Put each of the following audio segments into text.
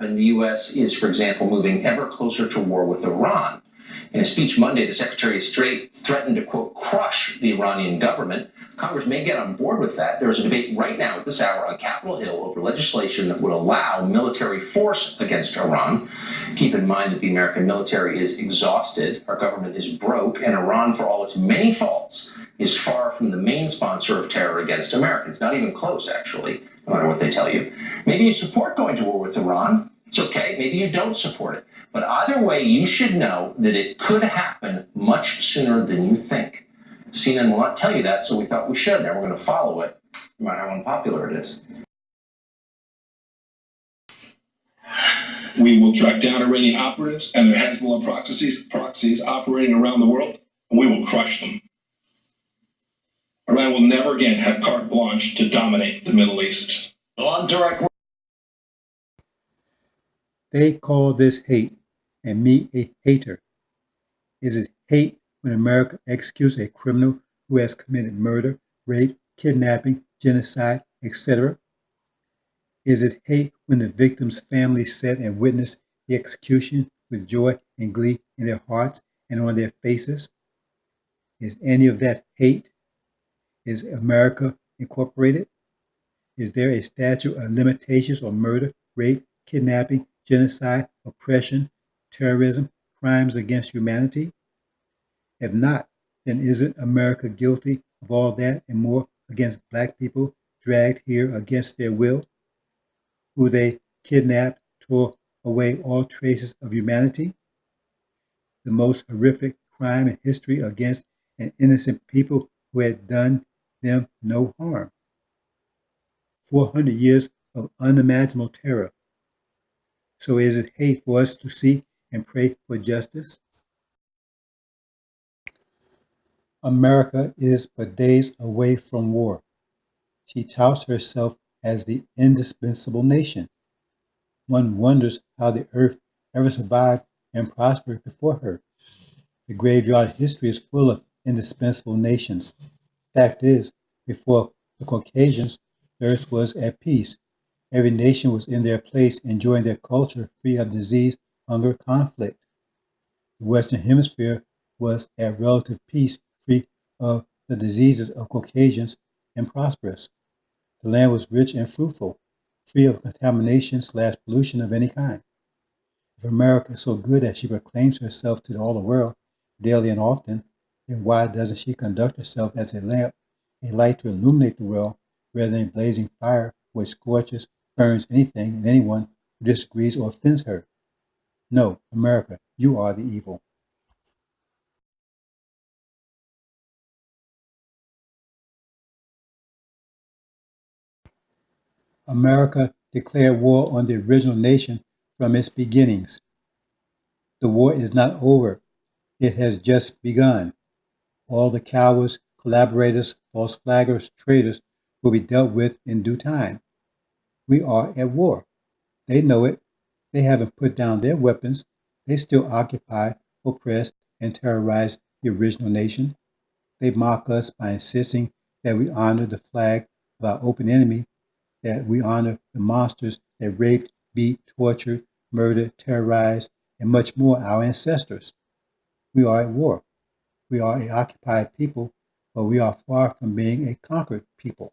happen, the U.S. is, for example, moving ever closer to war with Iran. In a speech Monday, the Secretary of State threatened to, quote, crush the Iranian government. Congress may get on board with that. There is a debate right now at this hour on Capitol Hill over legislation that would allow military force against Iran. Keep in mind that the American military is exhausted, our government is broke, and Iran, for all its many faults, is far from the main sponsor of terror against Americans. Not even close, actually, no matter what they tell you. Maybe you support going to war with Iran. It's okay. Maybe you don't support it. But either way, you should know that it could happen much sooner than you think. CNN will not tell you that, so we thought we should, and we're going to follow it, no matter how unpopular it is. We will track down Iranian operatives and their Hezbollah proxies operating around the world, and we will crush them. Iran will never again have carte blanche to dominate the Middle East. On direct. They call this hate, and me a hater. Is it hate when America executes a criminal who has committed murder, rape, kidnapping, genocide, etc.? Is it hate when the victim's family sat and witnessed the execution with joy and glee in their hearts and on their faces? Is any of that hate? Is America incorporated? Is there a statute of limitations on murder, rape, kidnapping, genocide, oppression, terrorism, crimes against humanity? If not, then isn't America guilty of all that and more against black people dragged here against their will, who they kidnapped, tore away all traces of humanity? The most horrific crime in history against an innocent people who had done them no harm. 400 years of unimaginable terror. So is it hate for us to seek and pray for justice? America is but days away from war. She touts herself as the indispensable nation. One wonders how the earth ever survived and prospered before her. The graveyard history is full of indispensable nations. Fact is, before the Caucasians, the earth was at peace. Every nation was in their place, enjoying their culture free of disease, hunger, conflict. The Western Hemisphere was at relative peace, free of the diseases of Caucasians, and prosperous. The land was rich and fruitful, free of contamination/pollution of any kind. If America is so good that she proclaims herself to all the world, daily and often, then why doesn't she conduct herself as a lamp, a light to illuminate the world, rather than a blazing fire which scorches, burns anything and anyone who disagrees or offends her? No, America, you are the evil. America declared war on the original nation from its beginnings. The war is not over. It has just begun. All the cowards, collaborators, false flaggers, traitors will be dealt with in due time. We are at war. They know it. They haven't put down their weapons. They still occupy, oppress, and terrorize the original nation. They mock us by insisting that we honor the flag of our open enemy, that we honor the monsters that raped, beat, tortured, murdered, terrorized, and much more our ancestors. We are at war. We are an occupied people, but we are far from being a conquered people.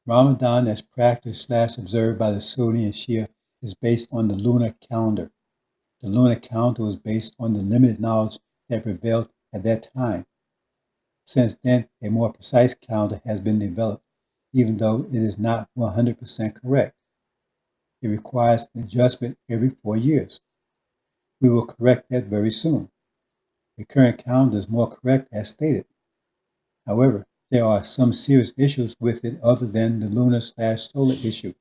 Ramadan, as practiced/observed by the Sunni and Shia, is based on the lunar calendar. The lunar calendar was based on the limited knowledge that prevailed at that time. Since then, a more precise calendar has been developed, even though it is not 100% correct. It requires an adjustment every 4 years. We will correct that very soon. The current calendar is more correct as stated. However, there are some serious issues with it other than the lunar/solar issue.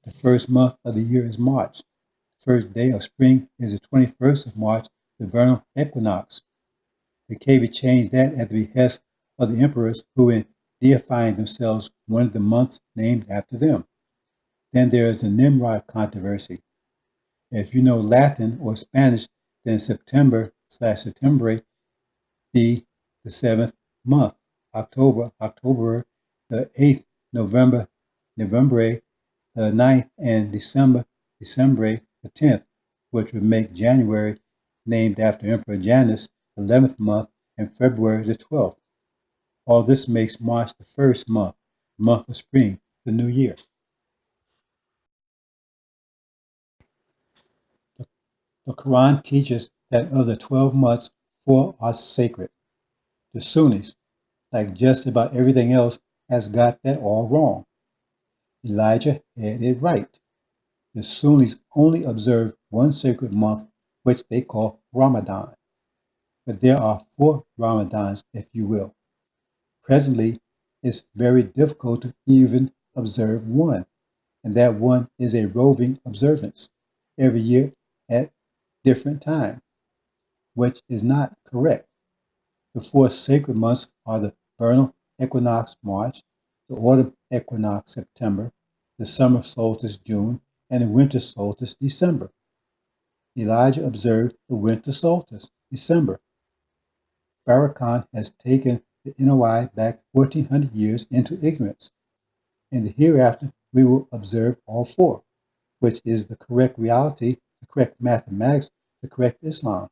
The first month of the year is March. The first day of spring is the 21st of March, the vernal equinox. The KV changed that at the behest of the emperors who, in deifying themselves, wanted the months named after them. Then there is the Nimrod controversy. If you know Latin or Spanish, then September/September be the 7th month, October, the 8th, November, the 9th, and December, the 10th, which would make January, named after Emperor Janus, the 11th month, and February the 12th. All this makes March the first month, the month of spring, the new year. The Quran teaches that of the 12 months, 4 are sacred. The Sunnis, like just about everything else, has got that all wrong. Elijah had it right. The Sunnis only observe one sacred month, which they call Ramadan. But there are 4 Ramadans, if you will. Presently, it's very difficult to even observe one, and that one is a roving observance every year at different time, which is not correct. The 4 sacred months are the vernal equinox March, the autumn equinox September, the summer solstice June, and the winter solstice December. Elijah observed the winter solstice December. Farrakhan has taken the NOI back 1400 years into ignorance. In the hereafter, we will observe all 4, which is the correct reality, the correct mathematics, the correct Islam.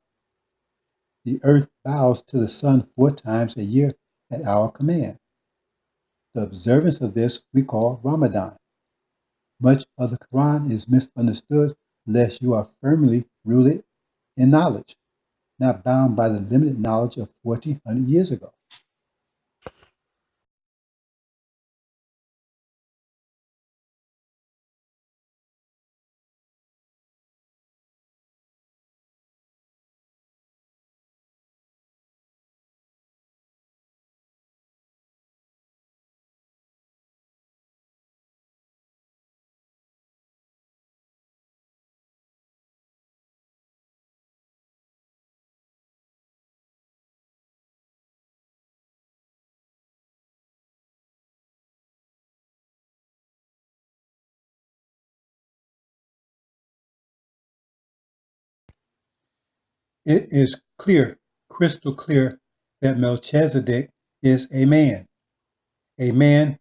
The earth bows to the sun 4 times a year at our command. The observance of this we call Ramadan. Much of the Quran is misunderstood unless you are firmly rooted in knowledge, not bound by the limited knowledge of 1400 years ago. It is clear, crystal clear, that Melchizedek is a man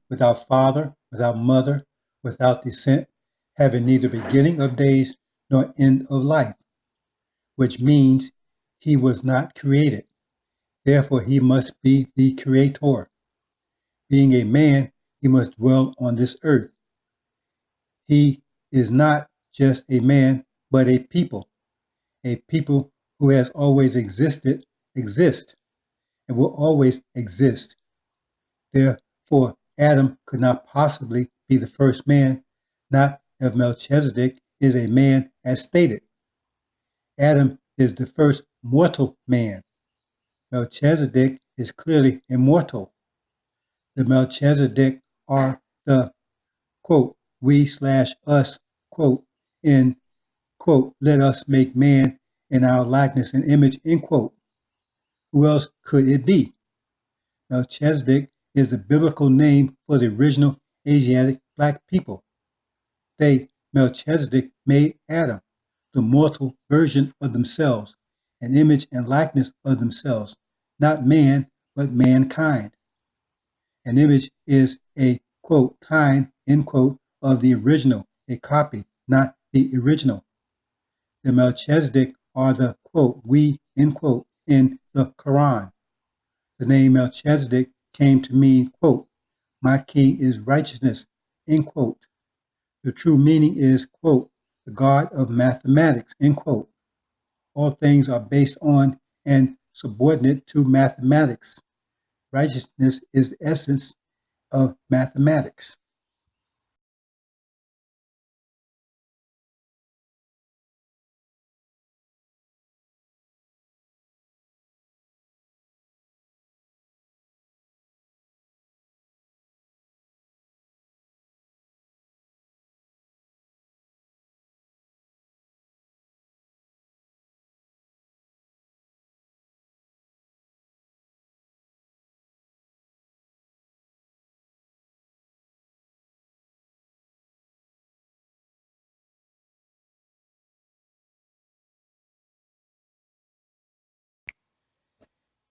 without father, without mother, without descent, having neither beginning of days nor end of life, which means he was not created. Therefore, he must be the creator. Being a man, he must dwell on this earth. He is not just a man, but a people who has always existed, exist, and will always exist. Therefore, Adam could not possibly be the first man, not if Melchizedek is a man as stated. Adam is the first mortal man. Melchizedek is clearly immortal. The Melchizedek are the, quote, we/us, quote, in, quote, let us make man in our likeness and image, end quote. Who else could it be? Melchizedek is the biblical name for the original Asiatic black people. Melchizedek, made Adam, the mortal version of themselves, an image and likeness of themselves, not man, but mankind. An image is a, quote, kind, end quote, of the original, a copy, not the original. The Melchizedek are the, quote, we, end quote, in the Quran. The name Melchizedek came to mean, quote, my king is righteousness, end quote. The true meaning is, quote, the God of mathematics, end quote. All things are based on and subordinate to mathematics. Righteousness is the essence of mathematics.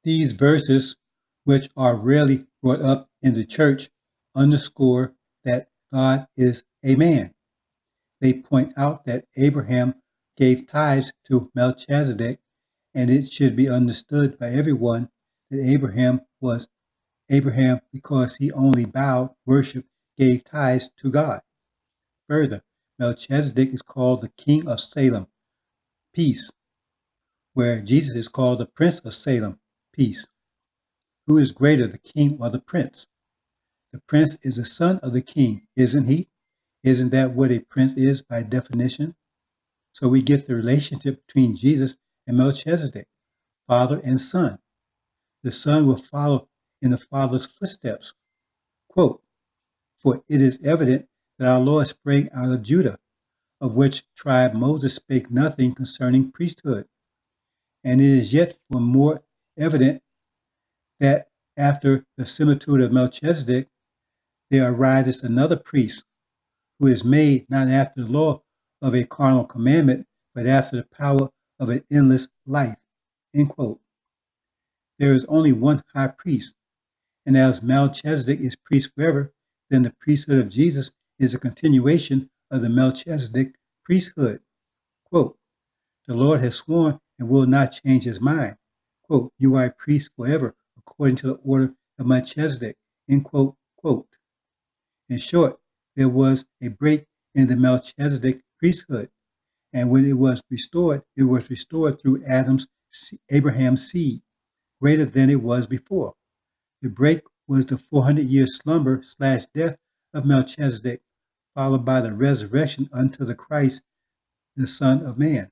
These verses, which are rarely brought up in the church, underscore that God is a man. They point out that Abraham gave tithes to Melchizedek, and it should be understood by everyone that Abraham was Abraham because he only bowed, worshiped, gave tithes to God. Further, Melchizedek is called the king of Salem, peace, where Jesus is called the prince of Salem, peace. Who is greater, the king or the prince? The prince is the son of the king, isn't he? Isn't that what a prince is by definition? So we get the relationship between Jesus and Melchizedek, father and son. The son will follow in the father's footsteps. Quote, for it is evident that our Lord sprang out of Judah, of which tribe Moses spake nothing concerning priesthood. And it is yet for more evident that after the similitude of Melchizedek, there arises another priest who is made not after the law of a carnal commandment, but after the power of an endless life. End quote. There is only one high priest, and as Melchizedek is priest forever, then the priesthood of Jesus is a continuation of the Melchizedek priesthood. Quote, the Lord has sworn and will not change his mind. Quote, you are a priest forever, according to the order of Melchizedek. End quote, quote. In short, there was a break in the Melchizedek priesthood, and when it was restored through Abraham's seed, greater than it was before. The break was the 400-year slumber/death of Melchizedek, followed by the resurrection unto the Christ, the Son of Man.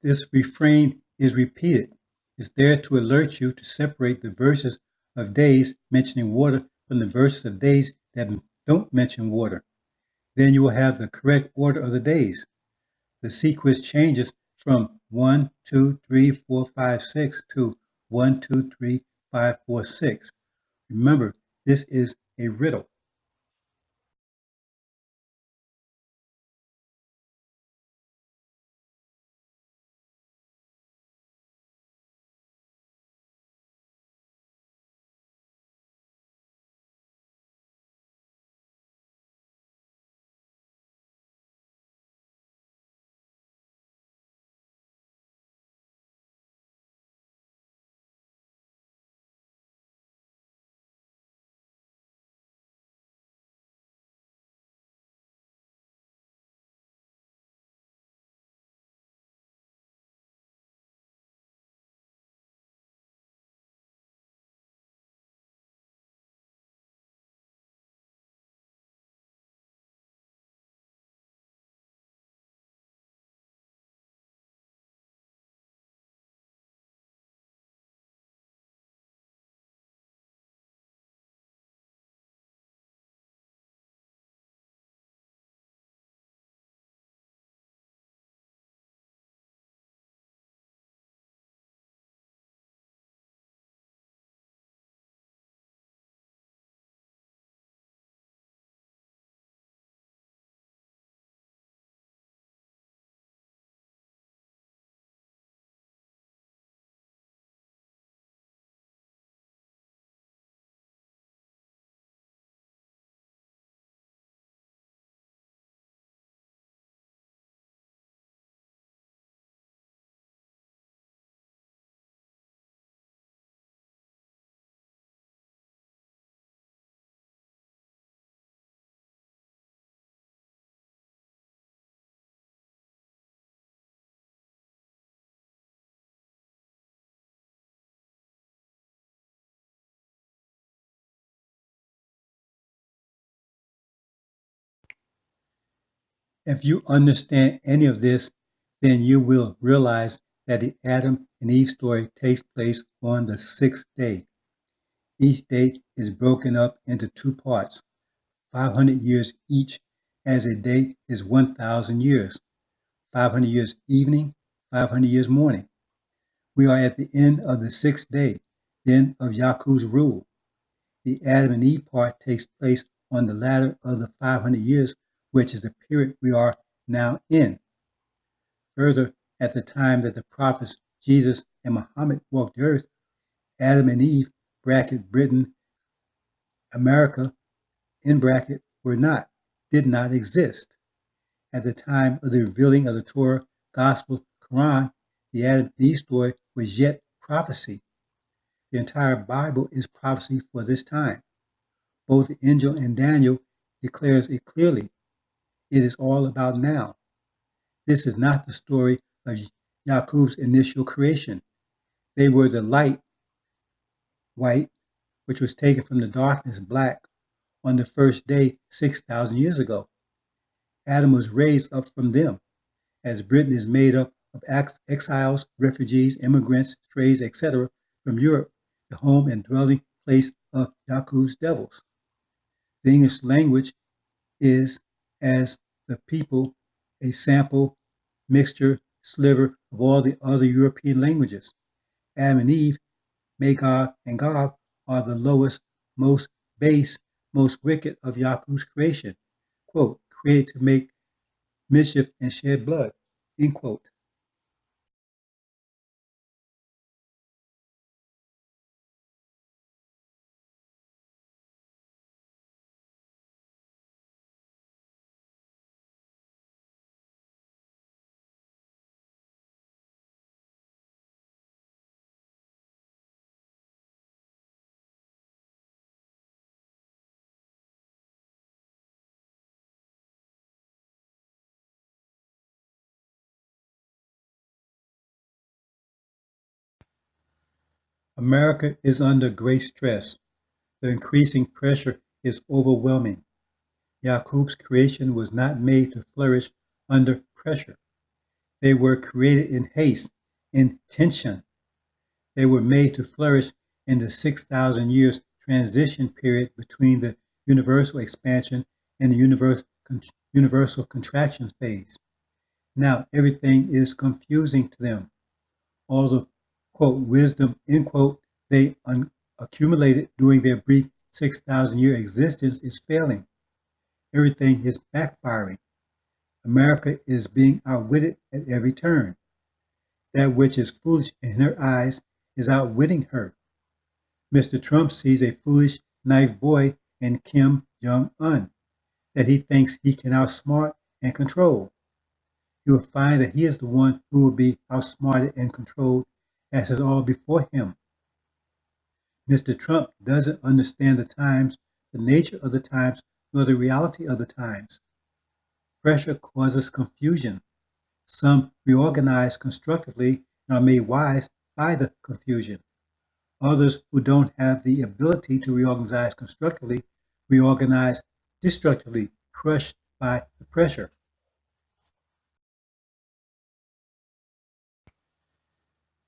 this refrain is repeated, it's there to alert you to separate the verses of days mentioning water from the verses of days that don't mention water. Then you will have the correct order of the days. The sequence changes from 1, 2, 3, 4, 5, 6 to 1, 2, 3, 5, 4, 6. Remember, this is a riddle. If you understand any of this, then you will realize that the Adam and Eve story takes place on the sixth day. Each day is broken up into two parts, 500 years each, as a day is 1,000 years, 500 years evening, 500 years morning. We are at the end of the sixth day, the end of Yaakov's rule. The Adam and Eve part takes place on the latter of the 500 years, which is the period we are now in. Further, at the time that the prophets Jesus and Muhammad walked the earth, Adam and Eve (Britain, America) did not exist. At the time of the revealing of the Torah, Gospel, Quran, the Adam and Eve story was yet prophecy. The entire Bible is prophecy for this time. Both the Angel and Daniel declares it clearly. It is all about now. This is not the story of Yaakov's initial creation. They were the light, white, which was taken from the darkness, black, on the first day 6,000 years ago. Adam was raised up from them, as Britain is made up of exiles, refugees, immigrants, strays, etc., from Europe, the home and dwelling place of Yaakov's devils. The English language is, as the people, a sample, mixture, sliver of all the other European languages. Adam and Eve, Magog and Gog, are the lowest, most base, most wicked of Yaakov's creation, quote, created to make mischief and shed blood, end quote. America is under great stress. The increasing pressure is overwhelming. Yaakov's creation was not made to flourish under pressure. They were created in haste, in tension. They were made to flourish in the 6,000 years transition period between the universal expansion and the universal contraction phase. Now everything is confusing to them. All the, quote, wisdom, end quote, they accumulated during their brief 6,000-year existence is failing. Everything is backfiring. America is being outwitted at every turn. That which is foolish in her eyes is outwitting her. Mr. Trump sees a foolish, naive boy in Kim Jong-un that he thinks he can outsmart and control. He will find that he is the one who will be outsmarted and controlled, as is all before him. Mr. Trump doesn't understand the times, the nature of the times, nor the reality of the times. Pressure causes confusion. Some reorganize constructively and are made wise by the confusion. Others who don't have the ability to reorganize constructively reorganize destructively, crushed by the pressure.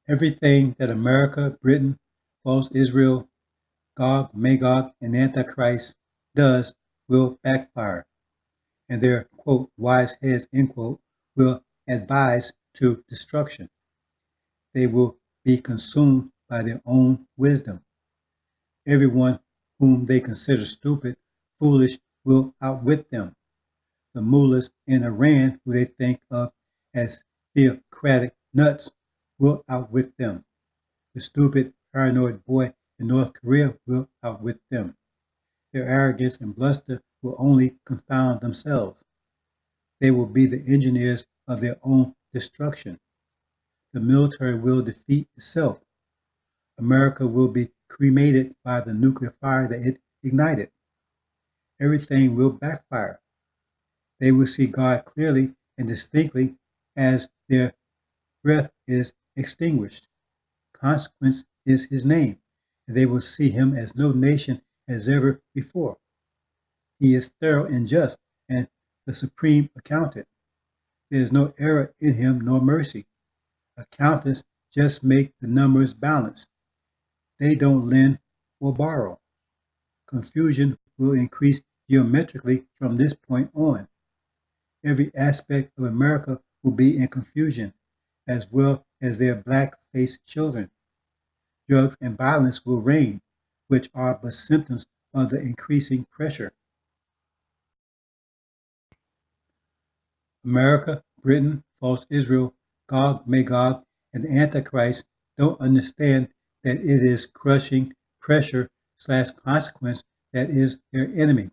Everything that America, Britain, false Israel, Gog, Magog, and Antichrist does will backfire, and their, quote, wise heads, end quote, will advise to destruction. They will be consumed by their own wisdom. Everyone whom they consider stupid, foolish, will outwit them. The mullahs in Iran, who they think of as theocratic nuts, will outwit them. The stupid, paranoid boy in North Korea will outwit them. Their arrogance and bluster will only confound themselves. They will be the engineers of their own destruction. The military will defeat itself. America will be cremated by the nuclear fire that it ignited. Everything will backfire. They will see God clearly and distinctly as their breath is extinguished. Consequence is his name, and they will see him as no nation has ever before. He is thorough and just, and the supreme accountant. There is no error in him nor mercy. Accountants just make the numbers balance. They don't lend or borrow. Confusion will increase geometrically from this point on. Every aspect of America will be in confusion, as well as their black-faced children. Drugs and violence will reign, which are but symptoms of the increasing pressure. America, Britain, false Israel, Gog, Magog, and the Antichrist don't understand that it is crushing pressure / consequence that is their enemy.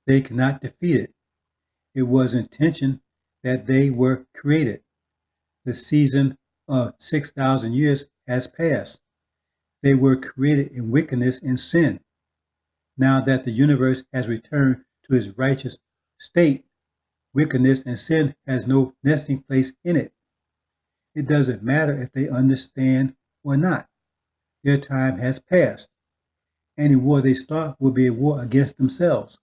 They cannot defeat it. It was intention that they were created. The season of 6,000 years has passed. They were created in wickedness and sin. Now that the universe has returned to its righteous state, wickedness and sin has no nesting place in it. It doesn't matter if they understand or not. Their time has passed. Any war they start will be a war against themselves.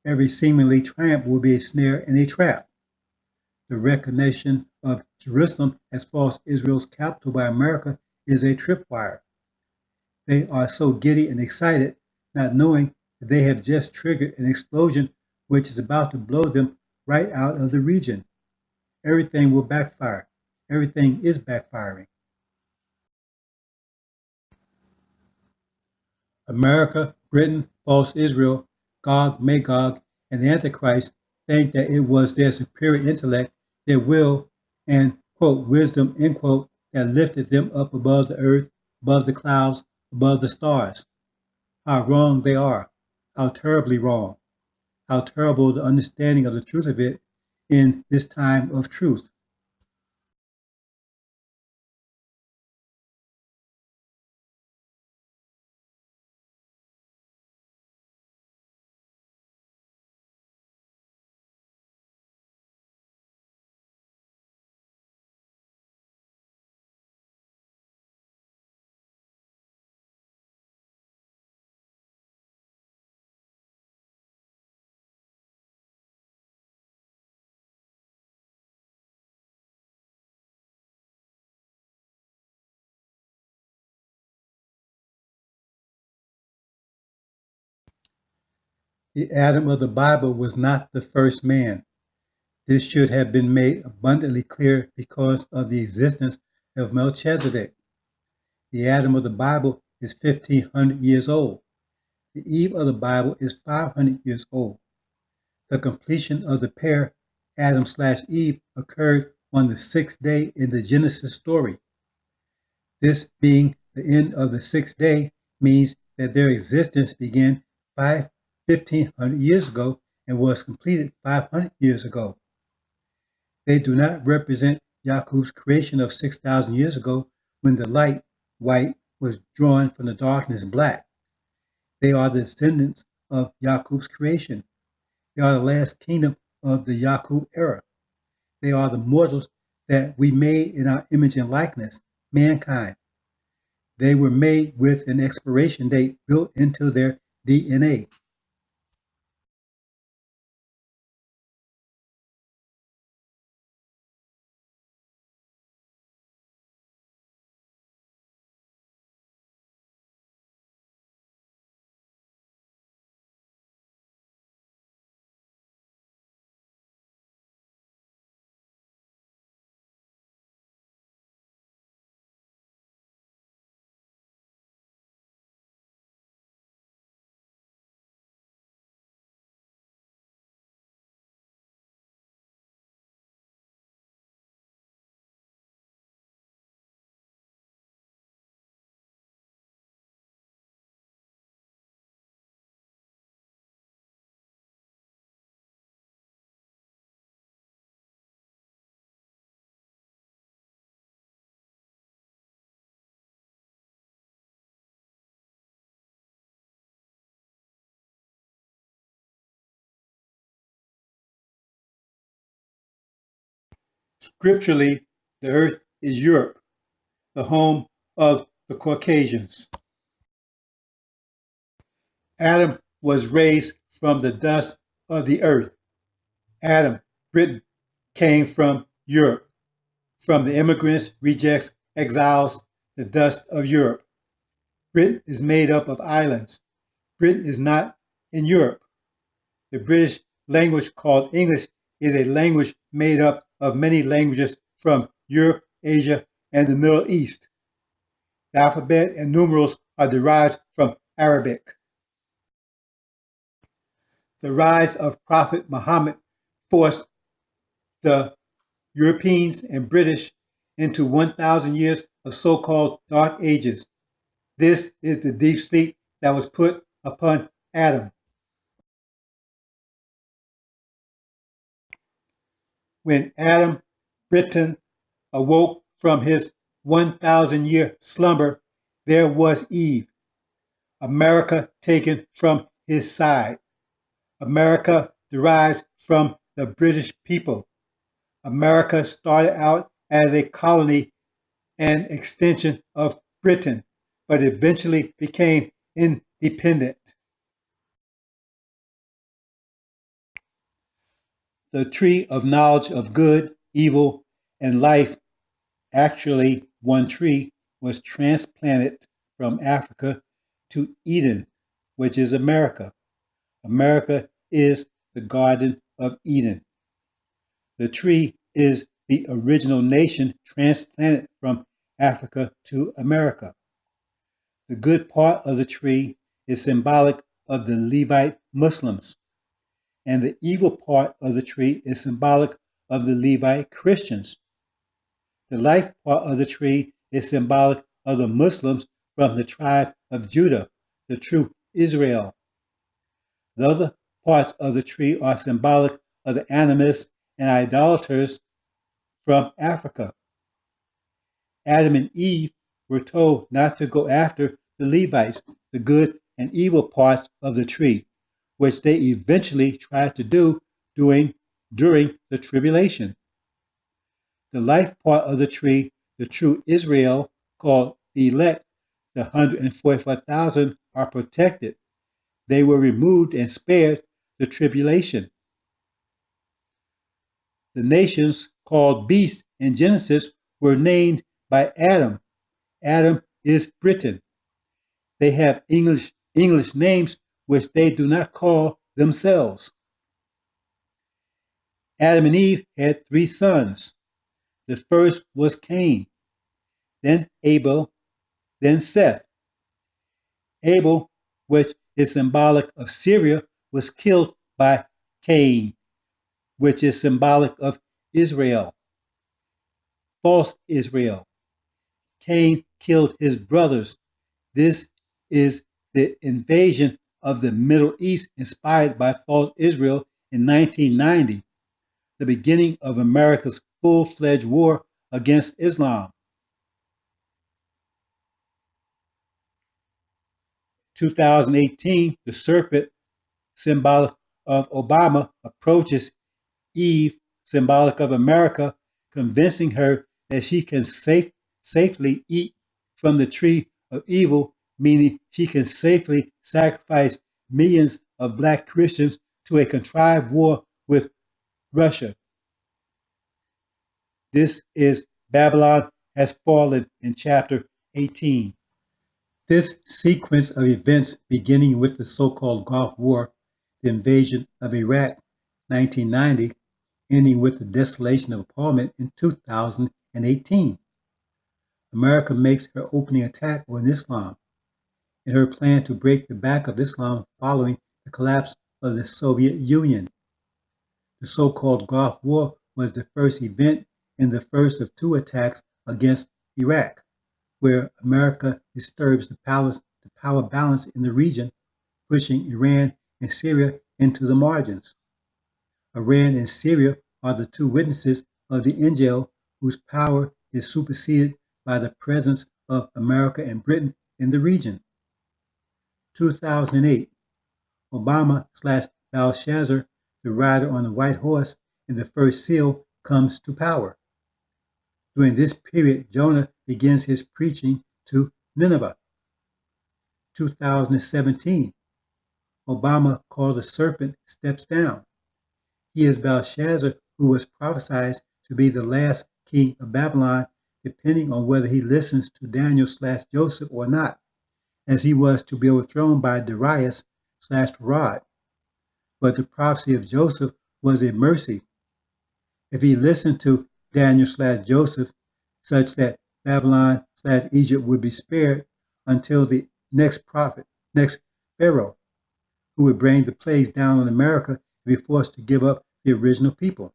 Every seemingly triumph will be a snare and a trap. The recognition of Jerusalem as false Israel's capital by America is a tripwire. They are so giddy and excited, not knowing that they have just triggered an explosion which is about to blow them right out of the region. Everything will backfire. Everything is backfiring. America, Britain, false Israel, Gog, Magog, and the Antichrist think that it was their superior intellect, their will, and, quote, wisdom, end quote, that lifted them up above the earth, above the clouds, above the stars. How wrong they are. How terribly wrong. How terrible the understanding of the truth of it in this time of truth. The Adam of the Bible was not the first man. This should have been made abundantly clear because of the existence of Melchizedek. The Adam of the Bible is 1,500 years old. The Eve of the Bible is 500 years old. The completion of the pair, Adam/Eve, occurred on the sixth day in the Genesis story. This being the end of the sixth day means that their existence began 1,500 years ago and was completed 500 years ago. They do not represent Yaqub's creation of 6,000 years ago when the light, white, was drawn from the darkness, black. They are the descendants of Yaqub's creation. They are the last kingdom of the Yaqub era. They are the mortals that we made in our image and likeness, mankind. They were made with an expiration date built into their DNA. Scripturally, the earth is Europe, the home of the Caucasians. Adam was raised from the dust of the earth. Adam, Britain, came from Europe, from the immigrants, rejects, exiles, the dust of Europe. Britain is made up of islands. Britain is not in Europe. The British language called English is a language made up of many languages from Europe, Asia, and the Middle East. The alphabet and numerals are derived from Arabic. The rise of Prophet Muhammad forced the Europeans and British into 1,000 years of so-called Dark Ages. This is the deep sleep that was put upon Adam. When Adam, Britain, awoke from his 1,000-year slumber, there was Eve, America taken from his side. America derived from the British people. America started out as a colony and extension of Britain, but eventually became independent. The tree of knowledge of good, evil, and life, actually one tree, was transplanted from Africa to Eden, which is America. America is the Garden of Eden. The tree is the original nation transplanted from Africa to America. The good part of the tree is symbolic of the Levite Muslims, and the evil part of the tree is symbolic of the Levite Christians. The life part of the tree is symbolic of the Muslims from the tribe of Judah, the true Israel. The other parts of the tree are symbolic of the animists and idolaters from Africa. Adam and Eve were told not to go after the Levites, the good and evil parts of the tree, which they eventually tried to do during the tribulation. The life part of the tree, the true Israel, called the elect, the 144,000, are protected. They were removed and spared the tribulation. The nations called beasts in Genesis were named by Adam. Adam is Britain. They have English names which they do not call themselves. Adam and Eve had 3 sons. The first was Cain, then Abel, then Seth. Abel, which is symbolic of Syria, was killed by Cain, which is symbolic of Israel, false Israel. Cain killed his brothers. This is the invasion of the Middle East inspired by false Israel in 1990, the beginning of America's full-fledged war against Islam. 2018, the serpent, symbolic of Obama, approaches Eve, symbolic of America, convincing her that she can safely eat from the tree of evil, meaning she can safely sacrifice millions of black Christians to a contrived war with Russia. This is Babylon Has Fallen in chapter 18. This sequence of events, beginning with the so-called Gulf War, the invasion of Iraq, 1990, ending with the desolation of Parliament in 2018. America makes her opening attack on Islam in her plan to break the back of Islam following the collapse of the Soviet Union. The so-called Gulf War was the first event in the first of 2 attacks against Iraq, where America disturbs the power balance in the region, pushing Iran and Syria into the margins. Iran and Syria are the 2 witnesses of the AL-INJIL, whose power is superseded by the presence of America and Britain in the region. 2008, Obama/Belshazzar, the rider on the white horse in the first seal, comes to power. During this period, Jonah begins his preaching to Nineveh. 2017, Obama, called the serpent, steps down. He is Belshazzar, who was prophesied to be the last king of Babylon, depending on whether he listens to Daniel/Joseph or not, as he was to be overthrown by Darius/Farad. But the prophecy of Joseph was a mercy. If he listened to Daniel/Joseph, such that Babylon/Egypt would be spared until the next Pharaoh, who would bring the plagues down on America and be forced to give up the original people.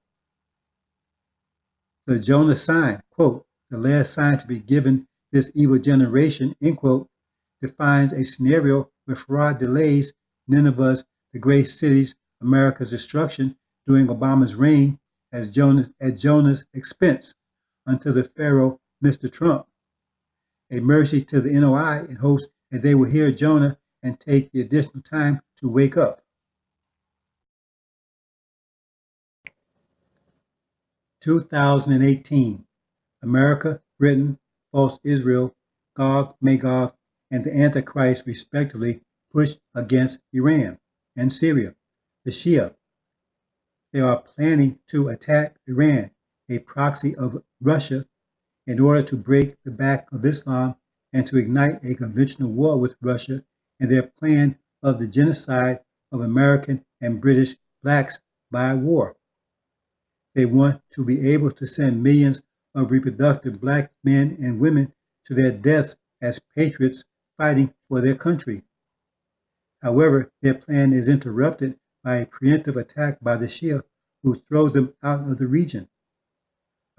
The Jonah sign, quote, the last sign to be given this evil generation, end quote, defines a scenario where Farad delays Nineveh's, the great city's, America's destruction during Obama's reign at Jonah's expense until the Pharaoh, Mr. Trump. A mercy to the NOI in hopes that they will hear Jonah and take the additional time to wake up. 2018, America, Britain, false Israel, Gog, Magog, and the Antichrist respectively push against Iran and Syria, the Shia. They are planning to attack Iran, a proxy of Russia, in order to break the back of Islam and to ignite a conventional war with Russia and their plan of the genocide of American and British blacks by war. They want to be able to send millions of reproductive black men and women to their deaths as patriots fighting for their country. However, their plan is interrupted by a preemptive attack by the Shia, who throw them out of the region.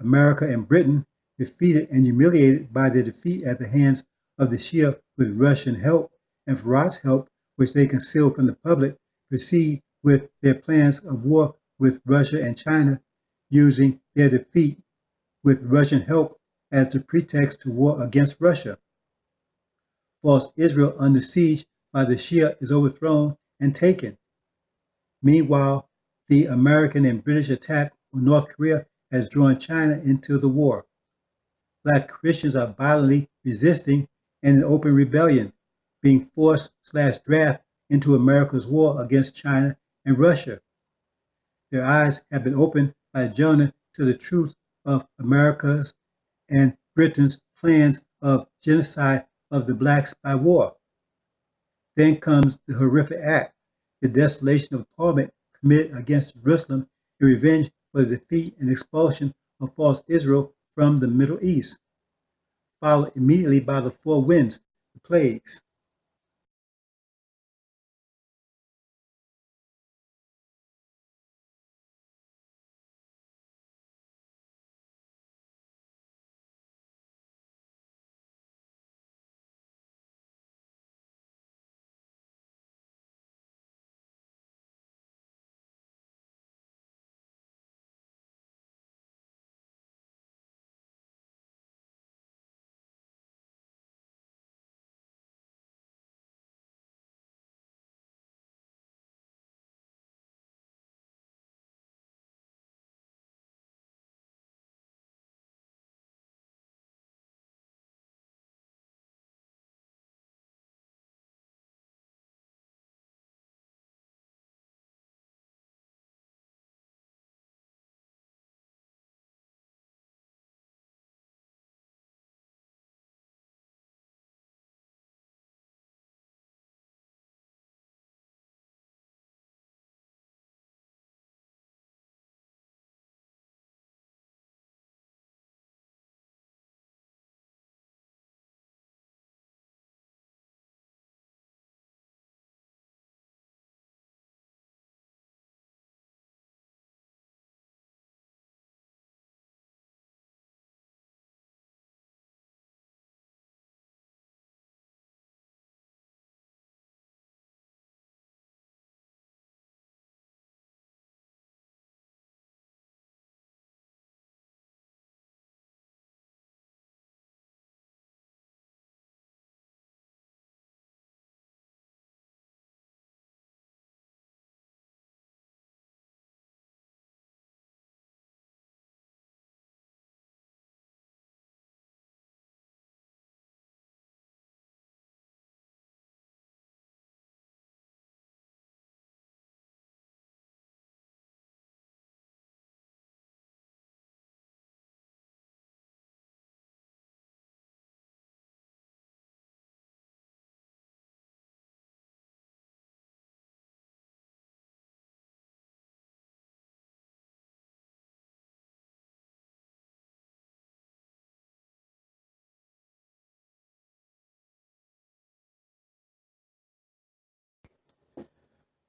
America and Britain, defeated and humiliated by their defeat at the hands of the Shia with Russian help and Farad's help, which they conceal from the public, proceed with their plans of war with Russia and China, using their defeat with Russian help as the pretext to war against Russia. False Israel under siege by the Shia is overthrown and taken. Meanwhile, the American and British attack on North Korea has drawn China into the war. Black Christians are violently resisting and in open rebellion, being forced/drafted into America's war against China and Russia. Their eyes have been opened by Jonah to the truth of America's and Britain's plans of genocide of the blacks by war. Then comes the horrific act, the desolation of torment committed against Jerusalem in revenge for the defeat and expulsion of false Israel from the Middle East, followed immediately by the four winds, the plagues.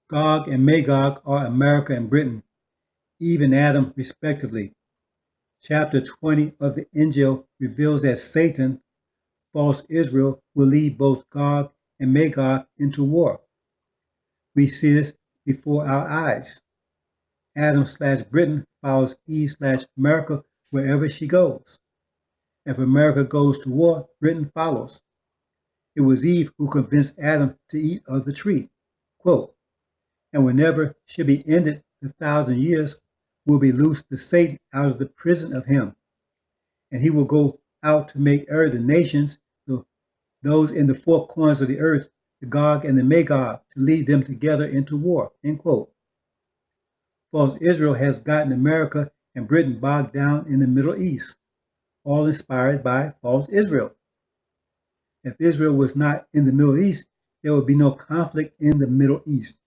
Gog and Magog are America and Britain, Eve and Adam respectively. Chapter 20 of the AL-INJIL reveals that Satan, false Israel, will lead both Gog and Magog into war. We see this before our eyes. Adam/Britain follows Eve/America wherever she goes. If America goes to war, Britain follows. It was Eve who convinced Adam to eat of the tree. Quote, and whenever should be ended the 1,000 years, will be loosed the Satan out of the prison of him, and he will go out to make the nations, those in the four corners of the earth, the Gog and the Magog, to lead them together into war. End quote. False Israel has gotten America and Britain bogged down in the Middle East, all inspired by false Israel. If Israel was not in the Middle East, there would be no conflict in the Middle East.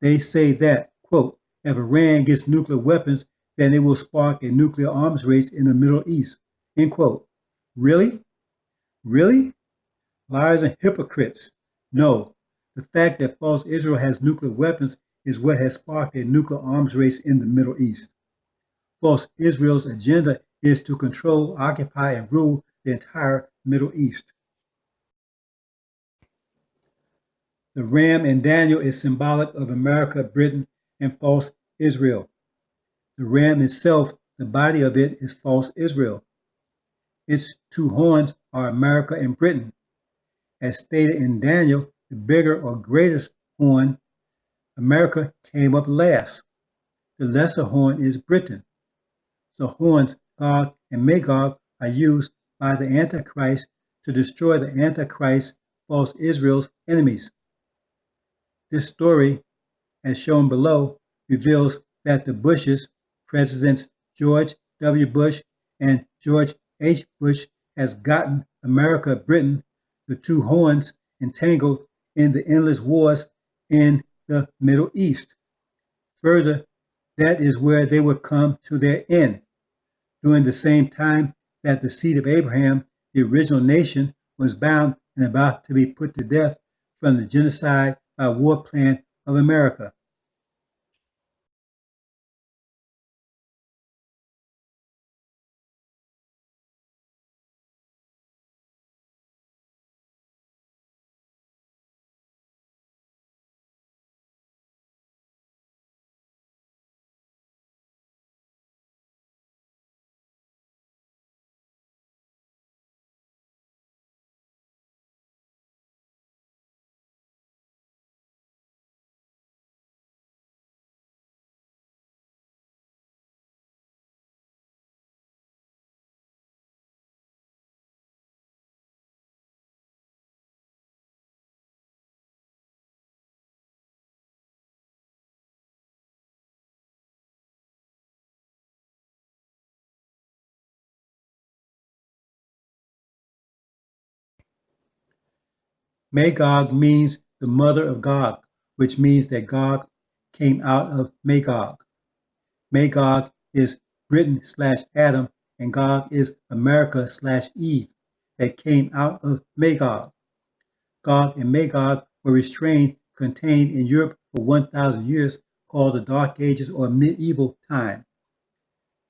They say that, quote, if Iran gets nuclear weapons, then it will spark a nuclear arms race in the Middle East, end quote. Really? Really? Liars and hypocrites. No, the fact that false Israel has nuclear weapons is what has sparked a nuclear arms race in the Middle East. False Israel's agenda is to control, occupy, and rule the entire Middle East. The ram in Daniel is symbolic of America, Britain, and false Israel. The ram itself, the body of it, is false Israel. Its two horns are America and Britain. As stated in Daniel, the bigger or greatest horn, America, came up last. The lesser horn is Britain. The horns, Gog and Magog, are used by the Antichrist to destroy the Antichrist, false Israel's enemies. This story, as shown below, reveals that the Bushes, Presidents George W. Bush and George H. Bush, has gotten America, Britain, the two horns, entangled in the endless wars in the Middle East. Further, that is where they would come to their end. During the same time that the seed of Abraham, the original nation, was bound and about to be put to death from the genocide by war plan of America. Magog means the mother of Gog, which means that Gog came out of Magog. Magog is Britain/Adam, and Gog is America/Eve that came out of Magog. Gog and Magog were contained in Europe for 1,000 years, called the Dark Ages or Medieval Time.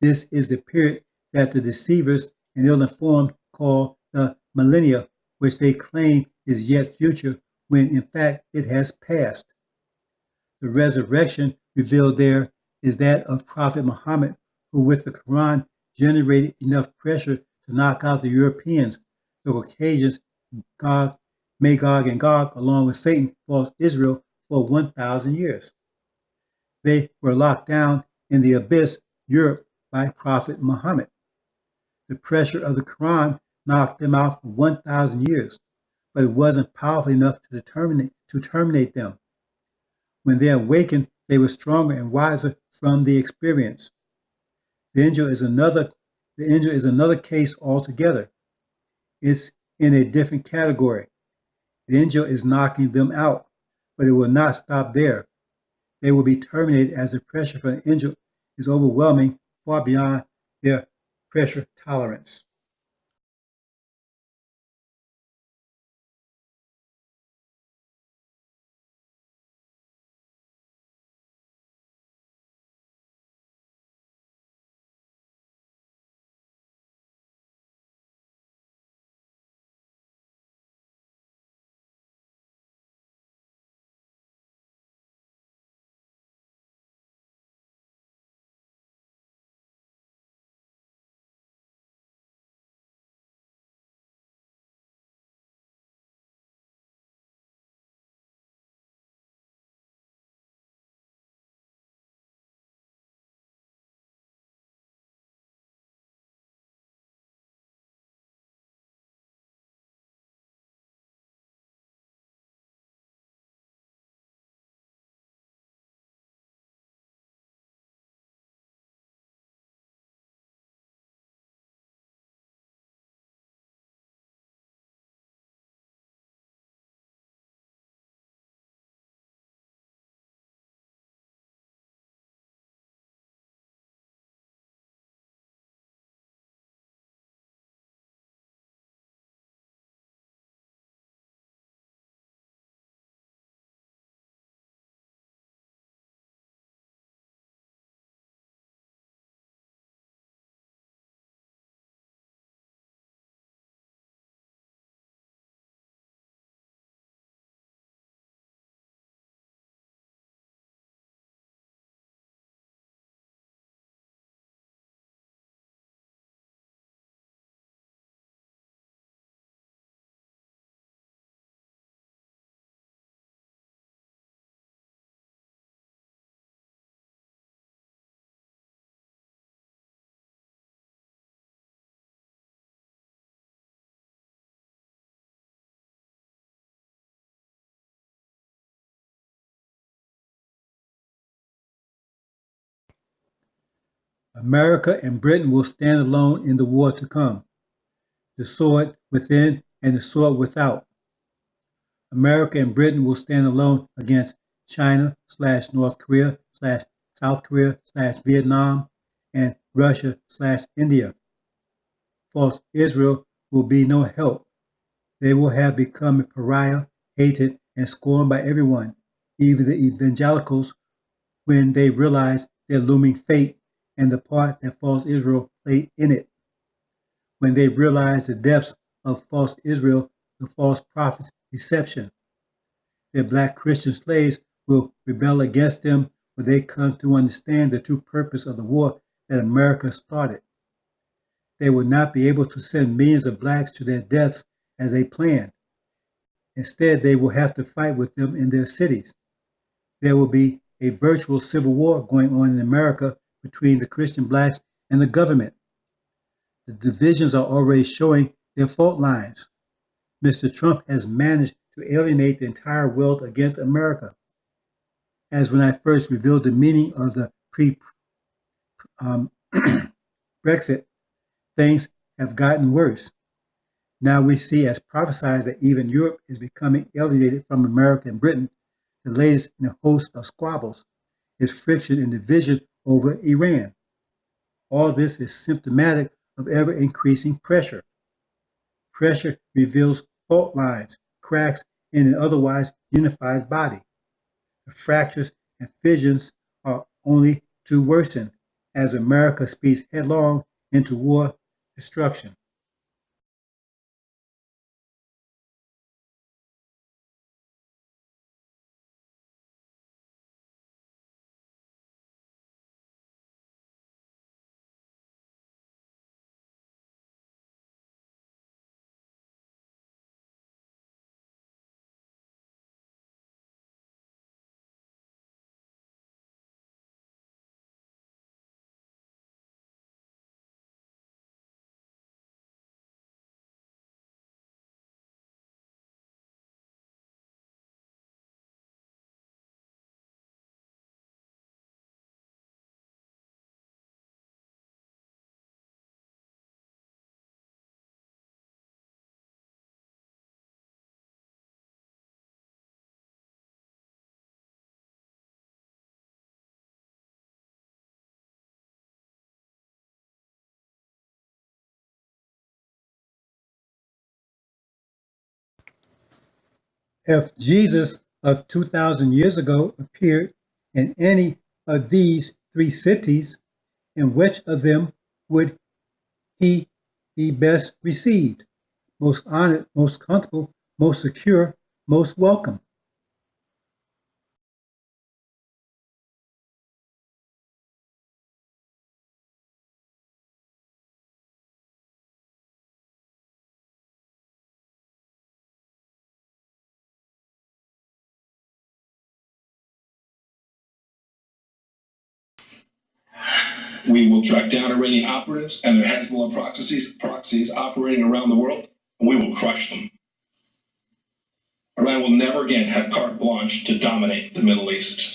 This is the period that the deceivers and ill-informed call the millennia, which they claim is yet future, when in fact it has passed. The resurrection revealed there is that of Prophet Muhammad, who with the Quran generated enough pressure to knock out the Europeans, the Caucasians, Magog and Gog, along with Satan, fought Israel for 1,000 years. They were locked down in the abyss, Europe, by Prophet Muhammad. The pressure of the Quran knocked them out for 1,000 years, but it wasn't powerful enough to terminate them. When they awakened, they were stronger and wiser from the experience. The angel is another case altogether. It's in a different category. The angel is knocking them out, but it will not stop there. They will be terminated as the pressure from the angel is overwhelming, far beyond their pressure tolerance. America and Britain will stand alone in the war to come. The sword within and the sword without. America and Britain will stand alone against China / North Korea / South Korea / Vietnam, and Russia / India. False Israel will be no help. They will have become a pariah, hated and scorned by everyone, even the evangelicals, when they realize their looming fate and the part that false Israel played in it. When they realize the depths of false Israel, the false prophet's deception. Their black Christian slaves will rebel against them when they come to understand the true purpose of the war that America started. They will not be able to send millions of blacks to their deaths as they planned. Instead, they will have to fight with them in their cities. There will be a virtual civil war going on in America between the Christian blacks and the government. The divisions are already showing their fault lines. Mr. Trump has managed to alienate the entire world against America. As when I first revealed the meaning of the Brexit, things have gotten worse. Now we see, as prophesied, that even Europe is becoming alienated from America and Britain. The latest in a host of squabbles is friction and division over Iran. All this is symptomatic of ever-increasing pressure. Pressure reveals fault lines, cracks in an otherwise unified body. The fractures and fissions are only to worsen as America speeds headlong into war destruction. If Jesus of 2,000 years ago appeared in any of these three cities, in which of them would he be best received, most honored, most comfortable, most secure, most welcome? We will track down Iranian operatives and their Hezbollah proxies operating around the world, and we will crush them. Iran will never again have carte blanche to dominate the Middle East.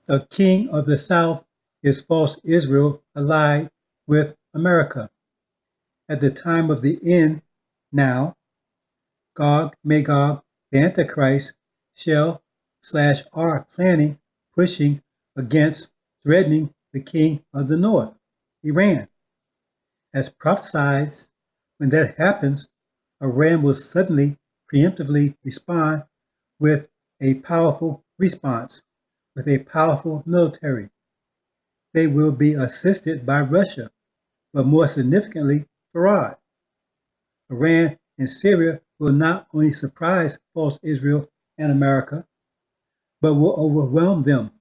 The king of the south is false Israel allied with America. At the time of the end, now, Gog, Magog, the Antichrist, are planning, pushing against, threatening the king of the north, Iran. As prophesied, when that happens, Iran will suddenly, preemptively respond with a powerful response, with a powerful military. They will be assisted by Russia, but more significantly, Farad. Iran and Syria will not only surprise false Israel and America, but will overwhelm them.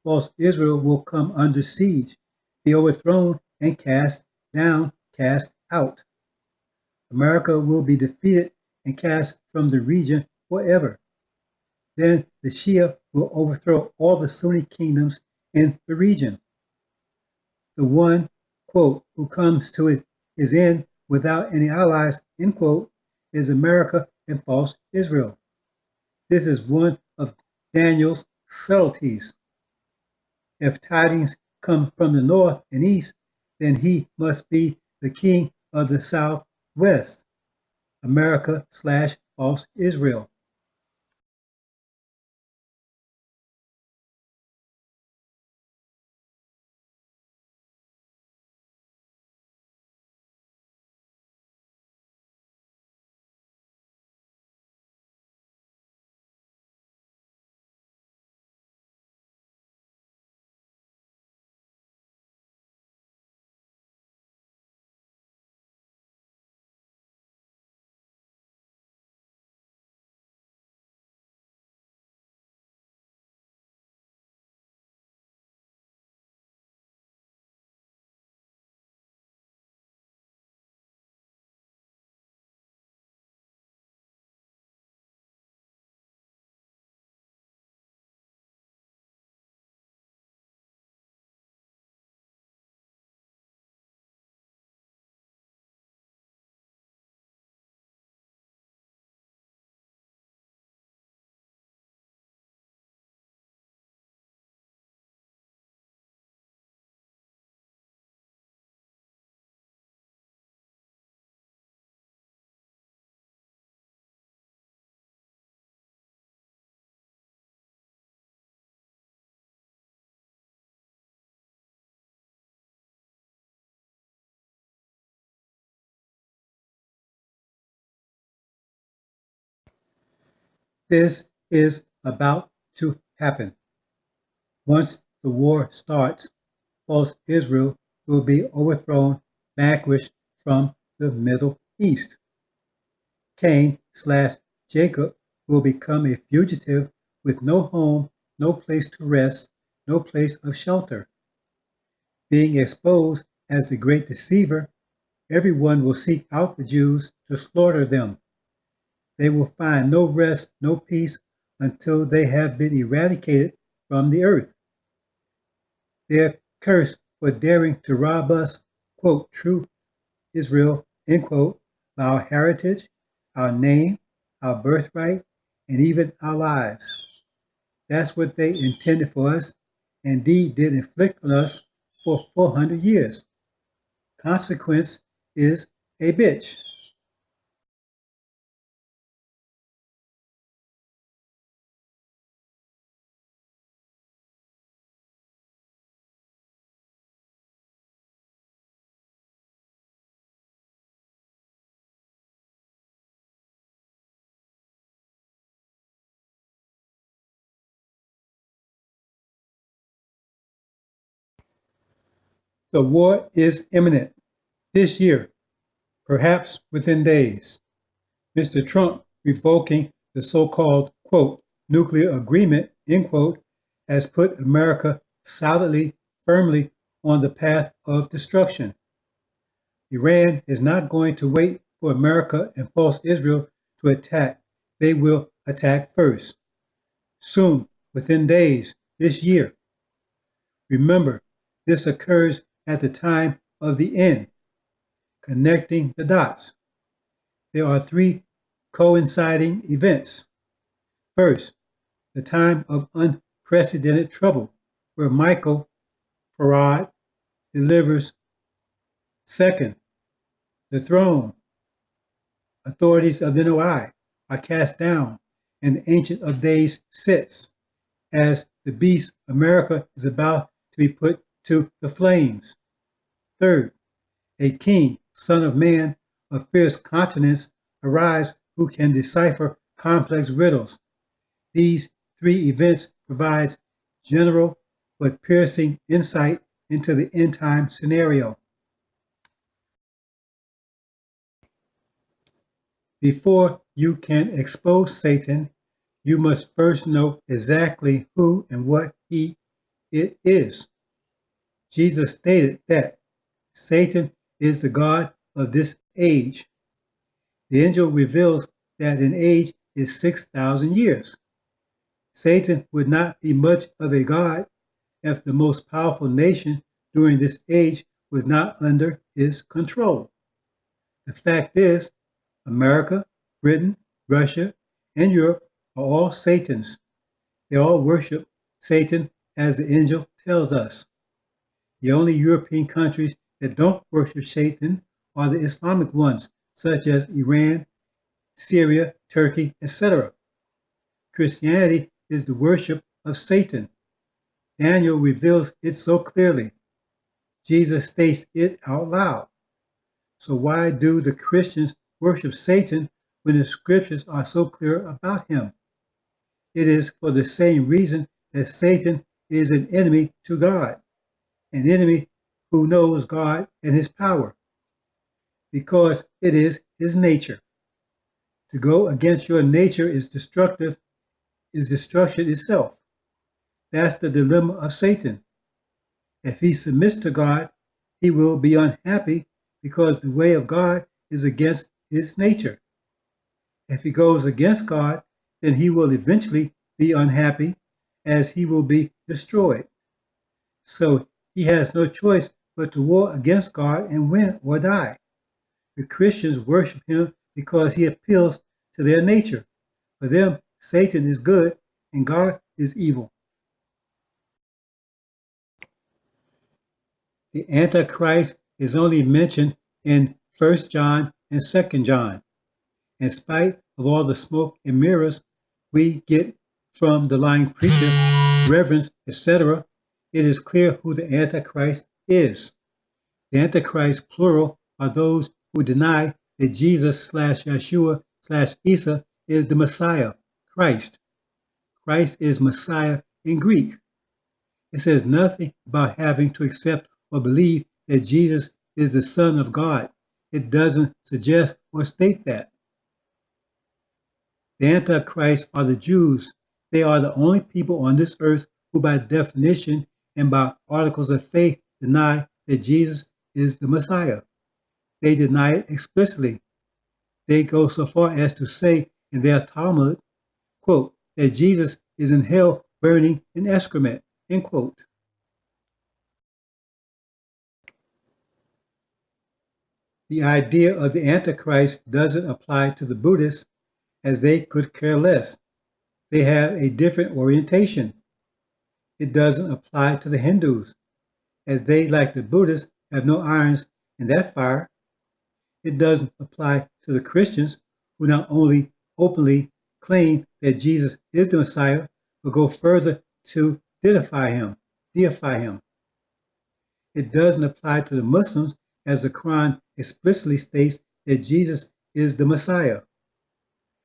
False Israel will come under siege, be overthrown and cast down, cast out. America will be defeated and cast from the region forever. Then the Shia will overthrow all the Sunni kingdoms in the region. The one, quote, who comes to it is in without any allies, end quote, is America and false Israel. This is one of Daniel's subtleties. If tidings come from the north and east, then he must be the king of the southwest, America/false Israel. This is about to happen. Once the war starts, false Israel will be overthrown, vanquished from the Middle East. Cain/Jacob will become a fugitive with no home, no place to rest, no place of shelter. Being exposed as the great deceiver, everyone will seek out the Jews to slaughter them. They will find no rest, no peace until they have been eradicated from the earth. They are cursed for daring to rob us, quote, true Israel, end quote, of our heritage, our name, our birthright, and even our lives. That's what they intended for us, and indeed did inflict on us for 400 years. Consequence is a bitch. The war is imminent this year, perhaps within days. Mr. Trump revoking the so-called, quote, nuclear agreement, end quote, has put America solidly, firmly on the path of destruction. Iran is not going to wait for America and false Israel to attack. They will attack first. Soon, within days, this year. Remember, this occurs at the time of the end. Connecting the dots. There are three coinciding events. First, the time of unprecedented trouble, where Michael Farad delivers. Second, the throne. Authorities of the Noi are cast down, and the Ancient of Days sits, as the beast America is about to be put to the flames. Third, a king, son of man, of fierce countenance, arise who can decipher complex riddles. These three events provide general but piercing insight into the end time scenario. Before you can expose Satan, you must first know exactly who and what it is. Jesus stated that Satan is the God of this age. The angel reveals that an age is 6,000 years. Satan would not be much of a god if the most powerful nation during this age was not under his control. The fact is, America, Britain, Russia, and Europe are all Satans. They all worship Satan, as the angel tells us. The only European countries that don't worship Satan are the Islamic ones, such as Iran, Syria, Turkey, etc. Christianity is the worship of Satan. Daniel reveals it so clearly. Jesus states it out loud. So why do the Christians worship Satan when the scriptures are so clear about him? It is for the same reason that Satan is an enemy to God, an enemy who knows God and his power, because it is his nature. To go against your nature is destruction itself. That's the dilemma of Satan. If he submits to God, he will be unhappy because the way of God is against his nature. If he goes against God, then he will eventually be unhappy as he will be destroyed. So he has no choice but to war against God and win or die. The Christians worship him because he appeals to their nature. For them, Satan is good and God is evil. The Antichrist is only mentioned in 1 John and 2 John. In spite of all the smoke and mirrors we get from the lying preachers, reverends, etc., it is clear who the Antichrist is. The Antichrist, plural, are those who deny that Jesus/Yeshua/Isa is the Messiah, Christ. Christ is Messiah in Greek. It says nothing about having to accept or believe that Jesus is the Son of God. It doesn't suggest or state that. The Antichrist are the Jews. They are the only people on this earth who by definition and by articles of faith deny that Jesus is the Messiah. They deny it explicitly. They go so far as to say in their Talmud, quote, that Jesus is in hell burning in excrement, end quote. The idea of the Antichrist doesn't apply to the Buddhists, as they could care less. They have a different orientation. It doesn't apply to the Hindus, as they, like the Buddhists, have no irons in that fire. It doesn't apply to the Christians, who not only openly claim that Jesus is the Messiah, but go further to deify him. It doesn't apply to the Muslims, as the Quran explicitly states that Jesus is the Messiah.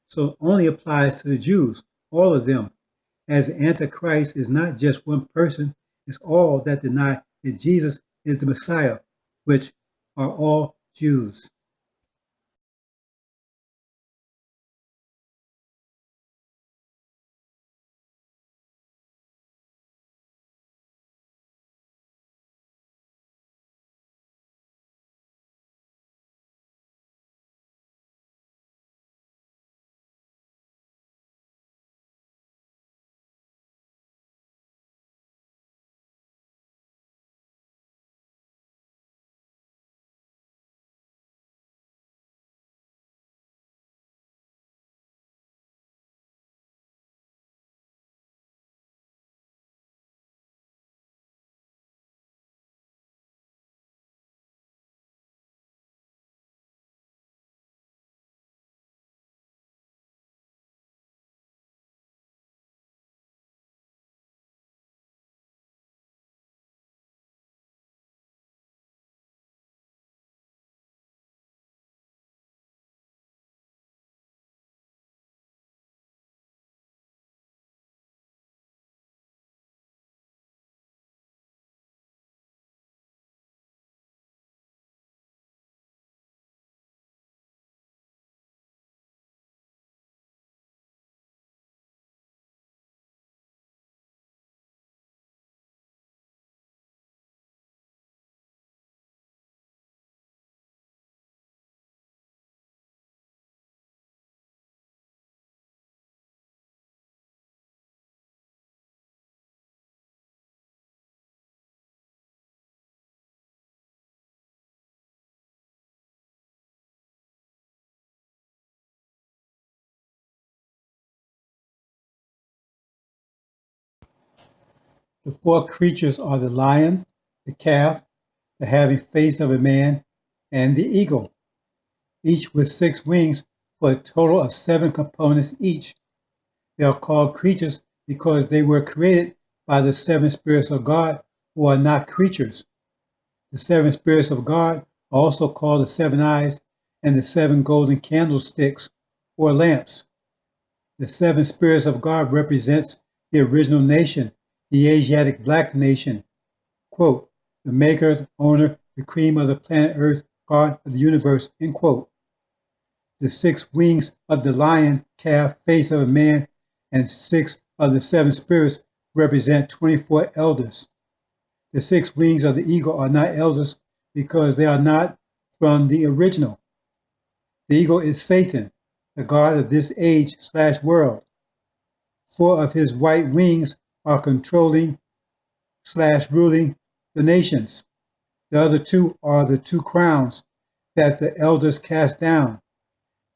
So it only applies to the Jews, all of them, as the Antichrist is not just one person, it's all that deny that Jesus is the Messiah, which are all Jews. The four creatures are the lion, the calf, the having face of a man, and the eagle, each with 6 wings for a total of 7 components each. They are called creatures because they were created by the 7 spirits of God who are not creatures. The 7 spirits of God are also called the 7 eyes and the 7 golden candlesticks or lamps. The 7 spirits of God represents the original nation, the Asiatic black nation, quote, the maker, the owner, the cream of the planet Earth, God of the universe, end quote. The 6 wings of the lion, calf, face of a man, and 6 of the 7 spirits represent 24 elders. The 6 wings of the eagle are not elders because they are not from the original. The eagle is Satan, the god of this age/world. 4 of his white wings are controlling/ruling the nations. The other 2 are the 2 crowns that the elders cast down.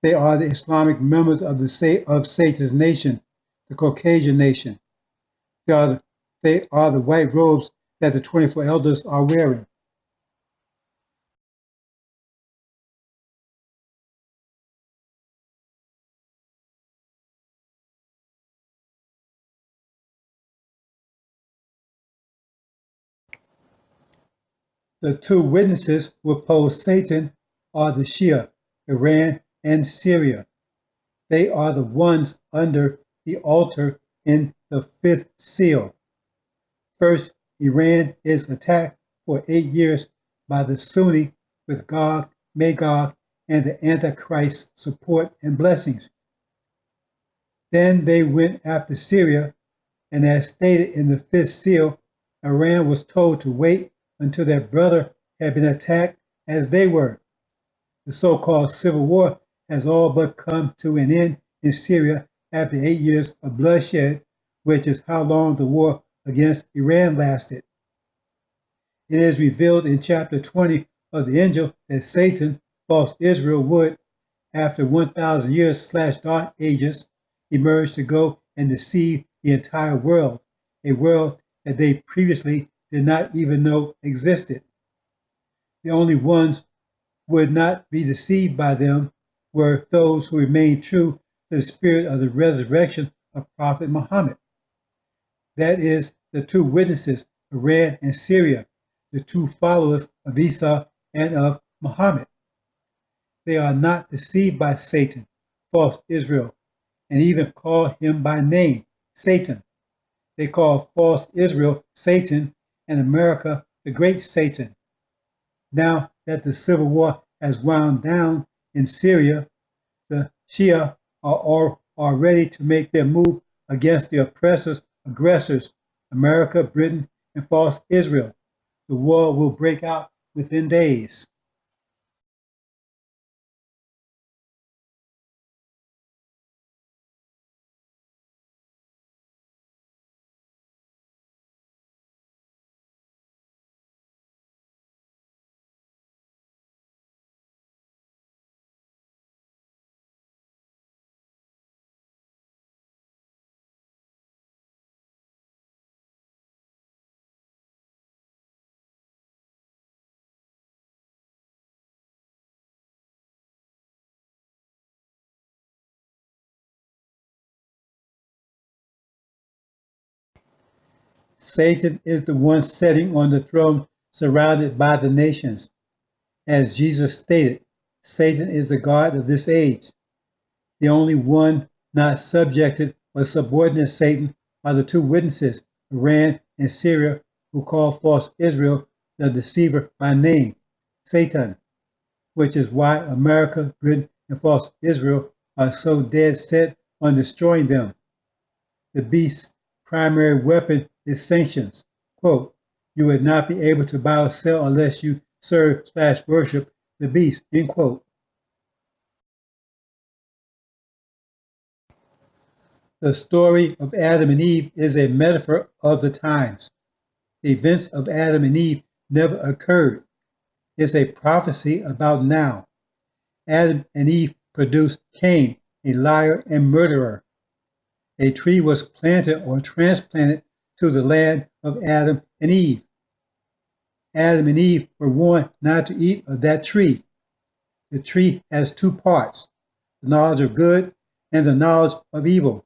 They are the Islamic members of Satan's nation, the Caucasian nation. They are the white robes that the 24 elders are wearing. The 2 witnesses who oppose Satan are the Shia, Iran, and Syria. They are the ones under the altar in the 5th seal. First, Iran is attacked for 8 years by the Sunni with Gog, Magog, and the Antichrist support and blessings. Then they went after Syria, and as stated in the 5th seal, Iran was told to wait until their brother had been attacked as they were. The so-called civil war has all but come to an end in Syria after 8 years of bloodshed, which is how long the war against Iran lasted. It is revealed in chapter 20 of the Injil that Satan, false Israel, would, after 1,000 years/dark ages, emerge to go and deceive the entire world, a world that they previously did not even know existed. The only ones who would not be deceived by them were those who remained true to the spirit of the resurrection of Prophet Muhammad. That is, the 2 witnesses, Iran and Syria, the 2 followers of Isa and of Muhammad. They are not deceived by Satan, false Israel, and even call him by name, Satan. They call false Israel Satan and America the great Satan. Now that the civil war has wound down in Syria, the Shia are ready to make their move against the aggressors, America, Britain, and false Israel. The war will break out within days. Satan is the one sitting on the throne surrounded by the nations. As Jesus stated, Satan is the god of this age. The only one not subjected or subordinate to Satan are the 2 witnesses, Iran and Syria, who call false Israel the deceiver by name, Satan, which is why America, Britain, and false Israel are so dead set on destroying them. The beast's primary weapon is sanctions. Quote, you would not be able to buy or sell unless you serve/worship the beast, end quote. The story of Adam and Eve is a metaphor of the times. The events of Adam and Eve never occurred. It's a prophecy about now. Adam and Eve produced Cain, a liar and murderer. A tree was planted or transplanted to the land of Adam and Eve. Adam and Eve were warned not to eat of that tree. The tree has two parts, the knowledge of good and the knowledge of evil.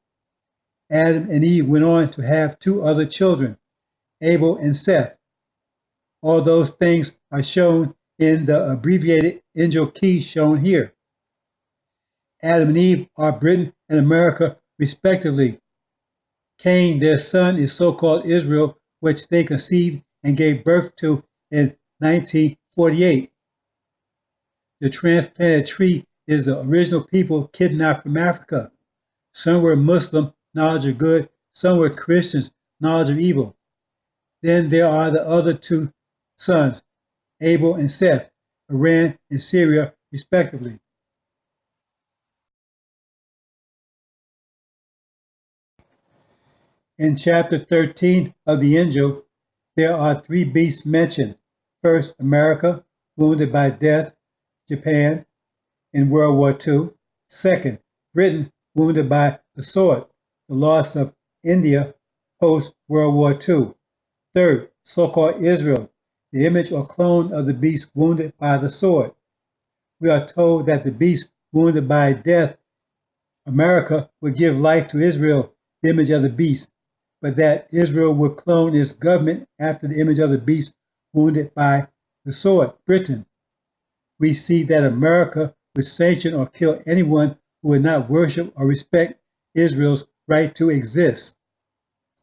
Adam and Eve went on to have two other children, Abel and Seth. All those things are shown in the abbreviated AL-INJIL key shown here. Adam and Eve are Britain and America, respectively. Cain, their son, is so-called Israel, which they conceived and gave birth to in 1948. The transplanted tree is the original people kidnapped from Africa. Some were Muslim, knowledge of good. Some were Christians, knowledge of evil. Then there are the other two sons, Abel and Seth, Iran and Syria, respectively. In chapter 13 of the AL-INJIL, there are three beasts mentioned. First, America, wounded by death, Japan in World War II. Second, Britain, wounded by the sword, the loss of India post-World War II. Third, so-called Israel, the image or clone of the beast wounded by the sword. We are told that the beast wounded by death, America, would give life to Israel, the image of the beast, but that Israel would clone its government after the image of the beast wounded by the sword, Britain. We see that America would sanction or kill anyone who would not worship or respect Israel's right to exist.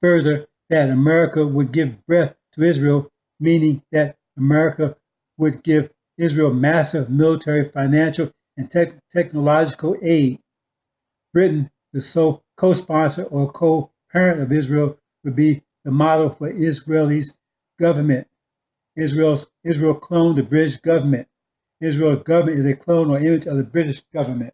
Further, that America would give breath to Israel, meaning that America would give Israel massive military, financial, and technological aid. Britain, the co-sponsor or co-parent of Israel, would be the model for Israel's government. Israel cloned the British government. Israel's government is a clone or image of the British government.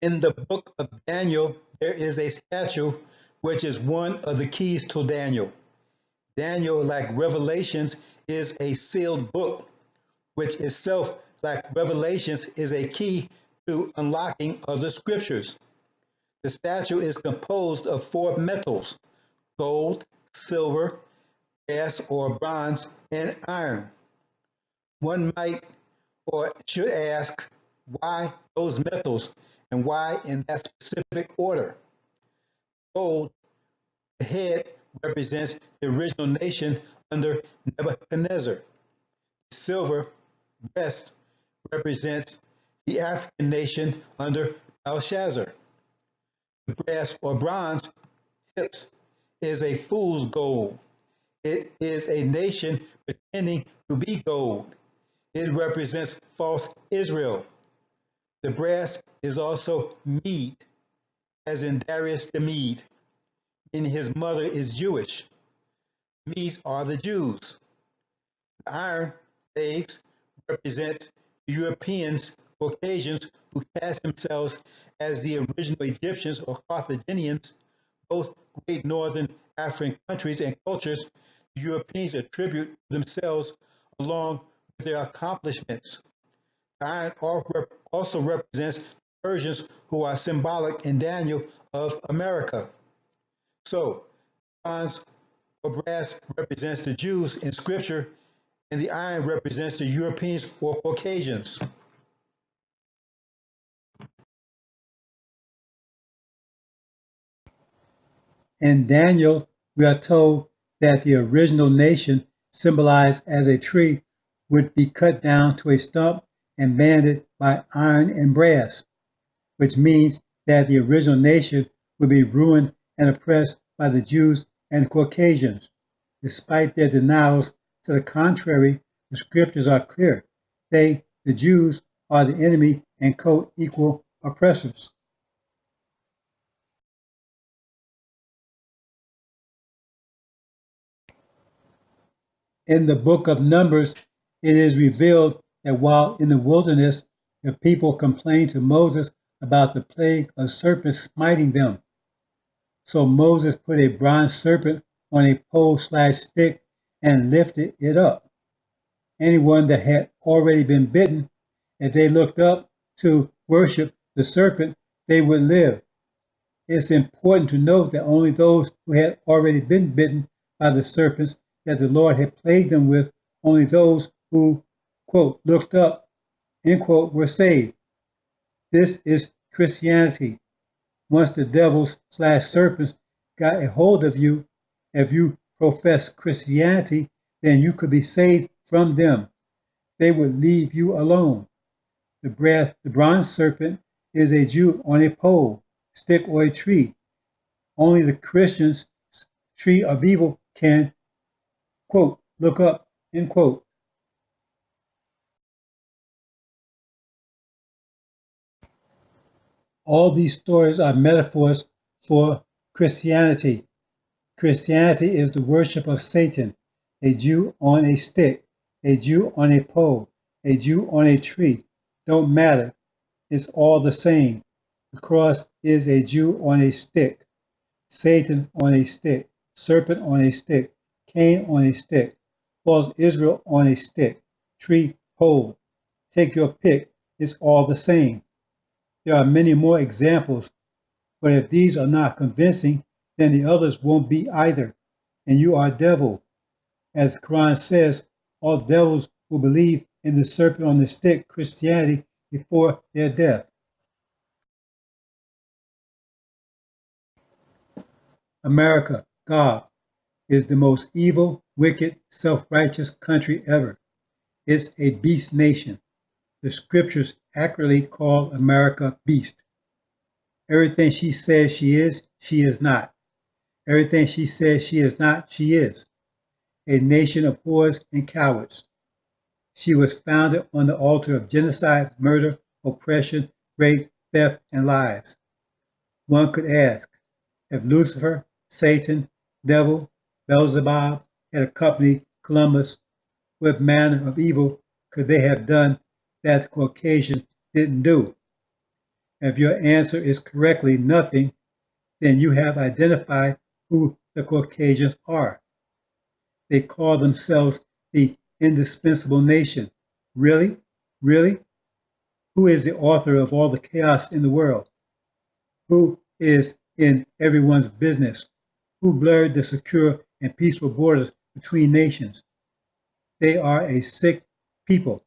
In the book of Daniel, there is a statue which is one of the keys to Daniel. Daniel, like Revelations, is a sealed book, which itself, like Revelations, is a key to unlocking other scriptures. The statue is composed of four metals: gold, silver, brass or bronze, and iron. One might or should ask, why those metals and why in that specific order? Gold, the head, represents the original nation under Nebuchadnezzar. Silver, breast, represents the African nation under Belshazzar. The brass or bronze, hips, is a fool's gold. It is a nation pretending to be gold. It represents false Israel. The brass is also Mede, as in Darius the Mede, meaning his mother is Jewish. Medes are the Jews. The iron legs represents Europeans, Caucasians, who cast themselves as the original Egyptians or Carthaginians, both great northern African countries and cultures. The Europeans attribute themselves along with their accomplishments. The iron also represents Persians, who are symbolic in Daniel of America. So, bronze or brass represents the Jews in Scripture, and the iron represents the Europeans or Caucasians. In Daniel, we are told that the original nation, symbolized as a tree, would be cut down to a stump and banded by iron and brass, which means that the original nation would be ruined and oppressed by the Jews and Caucasians. Despite their denials to the contrary, the scriptures are clear. They, the Jews, are the enemy and co-equal oppressors. In the book of Numbers, it is revealed that while in the wilderness, the people complained to Moses about the plague of serpents smiting them. So Moses put a bronze serpent on a pole/stick and lifted it up. Anyone that had already been bitten, if they looked up to worship the serpent, they would live. It's important to note that only those who had already been bitten by the serpents that the Lord had plagued them with, only those who, quote, looked up, end quote, were saved. This is Christianity. Once the devils/serpents got a hold of you, if you profess Christianity, then you could be saved from them. They would leave you alone. The bronze serpent is a Jew on a pole, stick, or a tree. Only the Christian's tree of evil can, quote, look up, end quote. All these stories are metaphors for Christianity. Christianity is the worship of Satan, a Jew on a stick, a Jew on a pole, a Jew on a tree. Don't matter. It's all the same. The cross is a Jew on a stick, Satan on a stick, serpent on a stick, Cain on a stick, false Israel on a stick, tree, pole. Take your pick. It's all the same. There are many more examples, but if these are not convincing, then the others won't be either. And you are a devil. As the Quran says, all devils will believe in the serpent on the stick, Christianity, before their death. America, God, is the most evil, wicked, self-righteous country ever. It's a beast nation. The scriptures accurately call America beast. Everything she says she is not. Everything she says she is not, she is. A nation of whores and cowards. She was founded on the altar of genocide, murder, oppression, rape, theft, and lies. One could ask, if Lucifer, Satan, devil, Beelzebub had accompanied Columbus, what manner of evil could they have done that the Caucasians didn't do? If your answer is correctly nothing, then you have identified who the Caucasians are. They call themselves the indispensable nation. Really? Really? Who is the author of all the chaos in the world? Who is in everyone's business? Who blurred the secure and peaceful borders between nations? They are a sick people.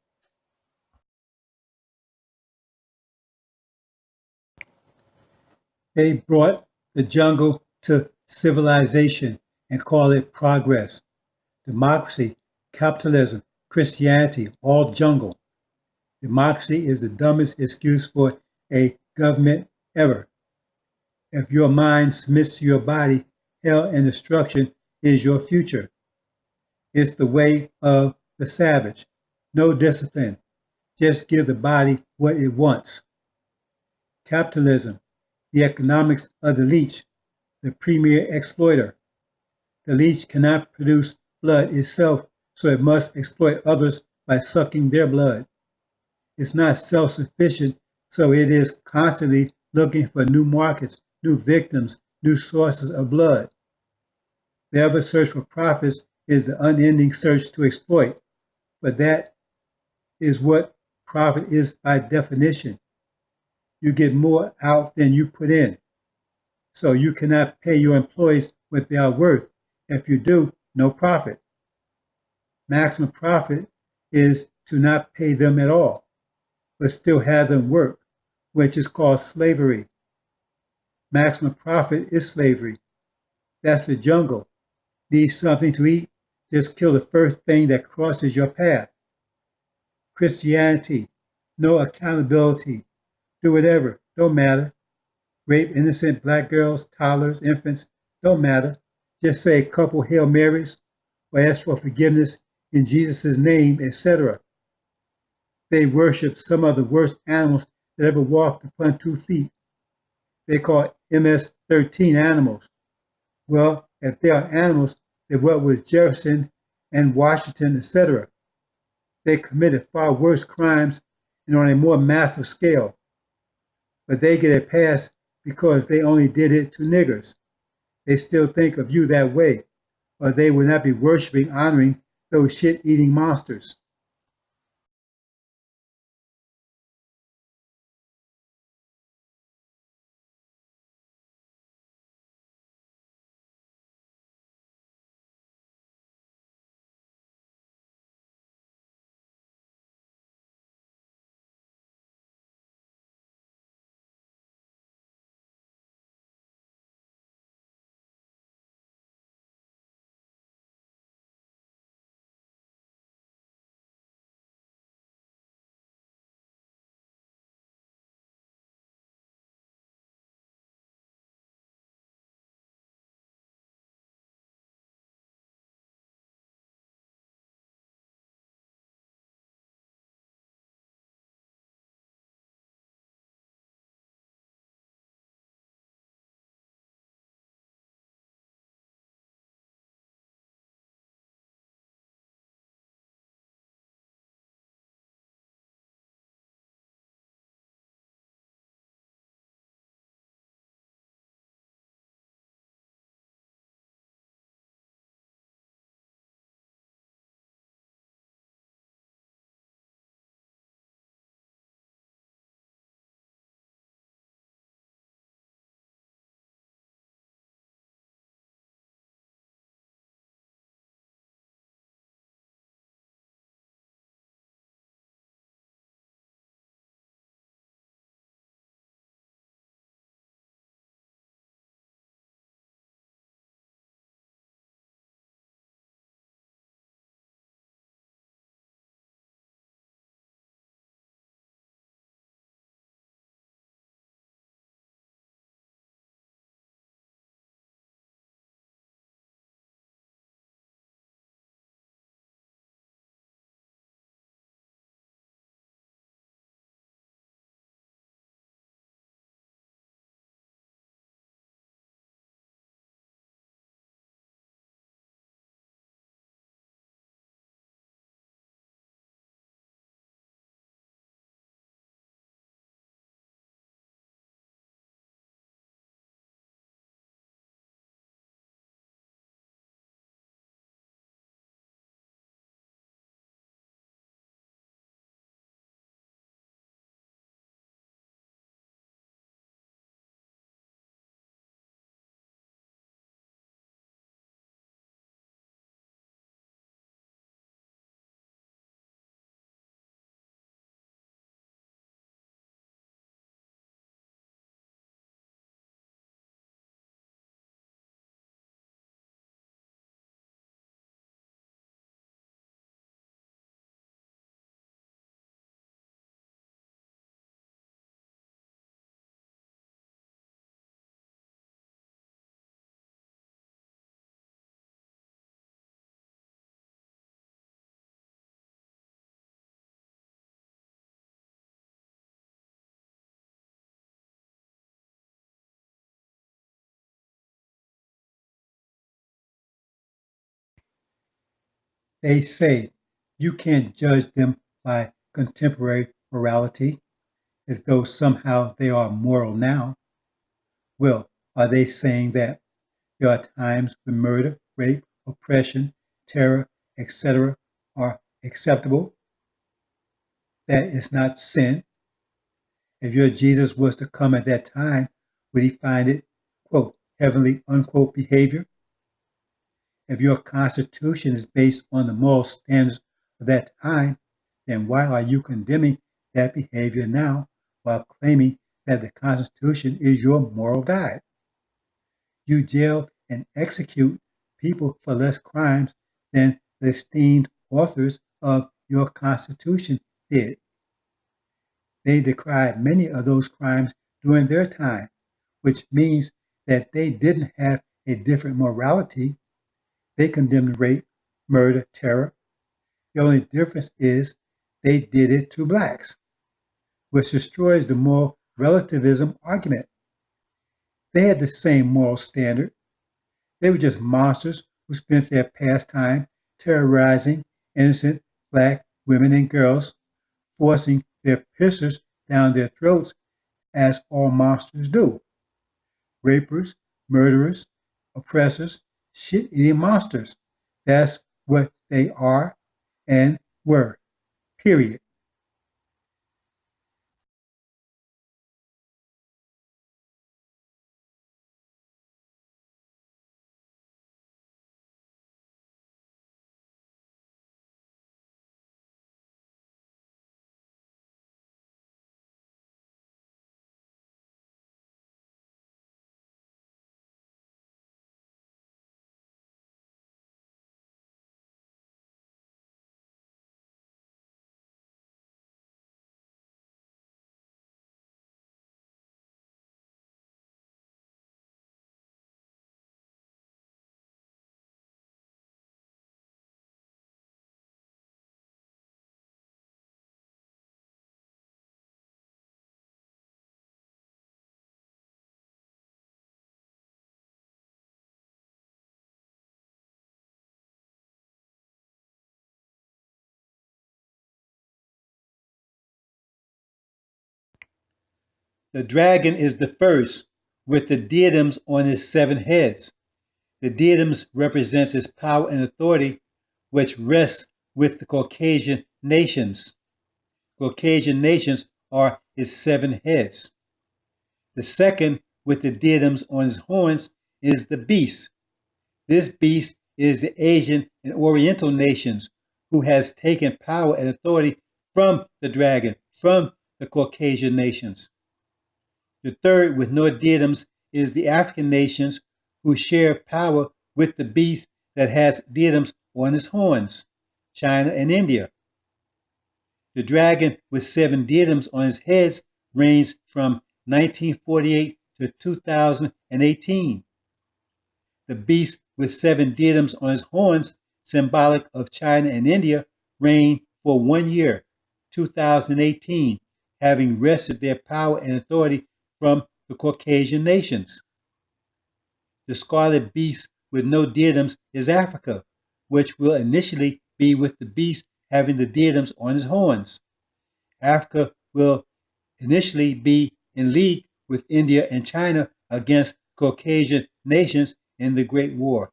They brought the jungle to civilization and call it progress. Democracy, capitalism, Christianity, all jungle. Democracy is the dumbest excuse for a government ever. If your mind submits to your body, hell and destruction is your future. It's the way of the savage. No discipline. Just give the body what it wants. Capitalism, the economics of the leech, the premier exploiter. The leech cannot produce blood itself, so it must exploit others by sucking their blood. It's not self-sufficient, so it is constantly looking for new markets, new victims, new sources of blood. The ever search for profits is the unending search to exploit, but that is what profit is by definition. You get more out than you put in, so you cannot pay your employees what they are worth. If you do, no profit. Maximum profit is to not pay them at all, but still have them work, which is called slavery. Maximum profit is slavery. That's the jungle. Need something to eat? Just kill the first thing that crosses your path. Christianity, no accountability. Do whatever, don't matter. Rape innocent black girls, toddlers, infants, don't matter. Just say a couple Hail Marys or ask for forgiveness in Jesus' name, etc. They worship some of the worst animals that ever walked upon 2 feet. They call MS-13 animals. Well, if they are animals, then what was Jefferson and Washington, etc.? They committed far worse crimes and on a more massive scale. But they get a pass because they only did it to niggers. They still think of you that way, or they would not be worshiping, honoring those shit-eating monsters. They say you can't judge them by contemporary morality, as though somehow they are moral now. Well, are they saying that there are times when murder, rape, oppression, terror, etc. are acceptable? That is not sin? If your Jesus was to come at that time, would he find it, quote, heavenly, unquote, behavior? If your constitution is based on the moral standards of that time, then why are you condemning that behavior now while claiming that the Constitution is your moral guide? You jail and execute people for less crimes than the esteemed authors of your Constitution did. They decried many of those crimes during their time, which means that they didn't have a different morality. They condemned rape, murder, terror. The only difference is they did it to blacks, which destroys the moral relativism argument. They had the same moral standard. They were just monsters who spent their pastime terrorizing innocent black women and girls, forcing their pistols down their throats as all monsters do. Rapers, murderers, oppressors, shit-eating monsters. That's what they are and were, period. The dragon is the first, with the diadems on his 7 heads. The diadems represents his power and authority, which rests with the Caucasian nations. Caucasian nations are his 7 heads. The second, with the diadems on his horns, is the beast. This beast is the Asian and Oriental nations, who has taken power and authority from the dragon, from the Caucasian nations. The third, with no diadems, is the African nations, who share power with the beast that has diadems on his horns, China and India. The dragon with 7 diadems on his heads reigns from 1948 to 2018. The beast with 7 diadems on his horns, symbolic of China and India, reigned for 1 year, 2018, having wrested their power and authority from the Caucasian nations. The scarlet beast with no diadems is Africa, which will initially be with the beast having the diadems on his horns. Africa will initially be in league with India and China against Caucasian nations in the Great War.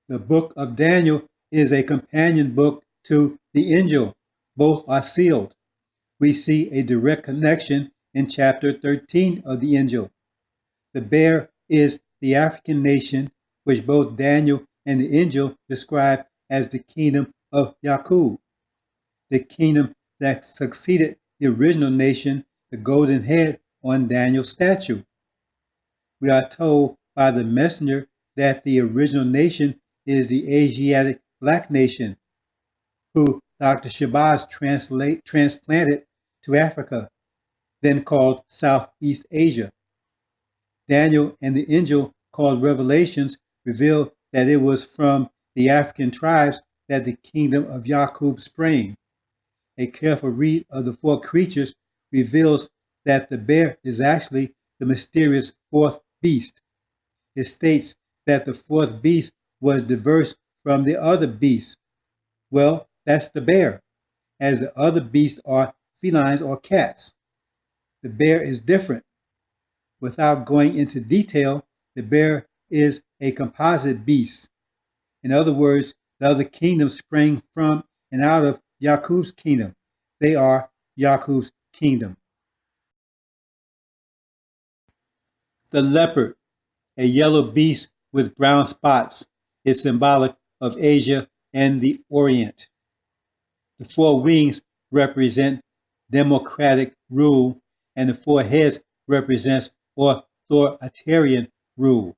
The book of Daniel is a companion book to the Injil. Both are sealed. We see a direct connection in chapter 13 of the Injil. The bear is the African nation, which both Daniel and the Injil describe as the kingdom of Yaqub, the kingdom that succeeded the original nation, the golden head on Daniel's statue. We are told by the messenger that the original nation is the Asiatic black nation, who Dr. Shabazz transplanted to Africa, then called Southeast Asia. Daniel and the Injil, called Revelations, reveal that it was from the African tribes that the kingdom of Yaqub sprang. A careful read of the four creatures reveals that the bear is actually the mysterious fourth beast. It states that the fourth beast was diverse from the other beasts. Well, that's the bear, as the other beasts are felines or cats. The bear is different. Without going into detail, the bear is a composite beast. In other words, the other kingdoms sprang from and out of Yaqub's kingdom. They are Yaqub's kingdom. The leopard, a yellow beast with brown spots, is symbolic of Asia and the Orient. The four wings represent democratic rule, and the four heads represents authoritarian rule.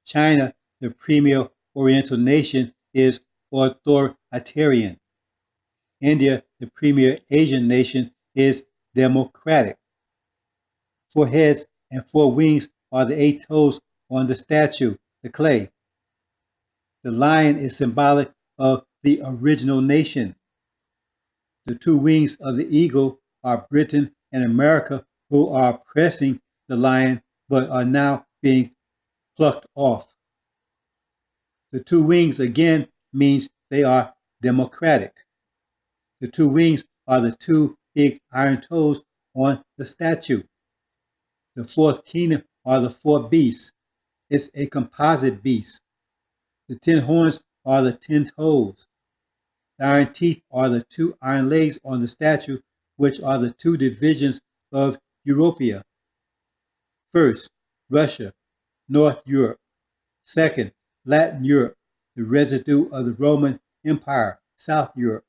China, the premier Oriental nation, is authoritarian. India, the premier Asian nation, is democratic. Four heads and four wings are the 8 toes on the statue, the clay. The lion is symbolic of the original nation. The 2 wings of the eagle are Britain and America, who are oppressing the lion but are now being plucked off. The 2 wings again means they are democratic. The 2 wings are the 2 big iron toes on the statue. The fourth kingdom are the 4 beasts. It's a composite beast. The 10 horns are the 10 toes. The iron teeth are the 2 iron legs on the statue, which are the 2 divisions of Europea. First, Russia, North Europe. Second, Latin Europe, the residue of the Roman Empire, South Europe.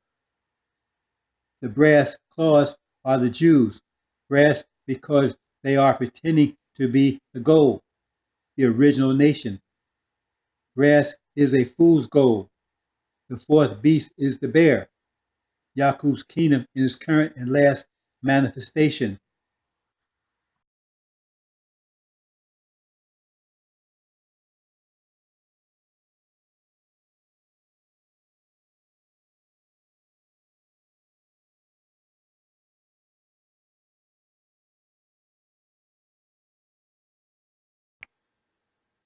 The brass claws are the Jews, brass because they are pretending to be the gold, the original nation. Brass is a fool's gold. The fourth beast is the bear, Yaqub's kingdom in its current and last manifestation.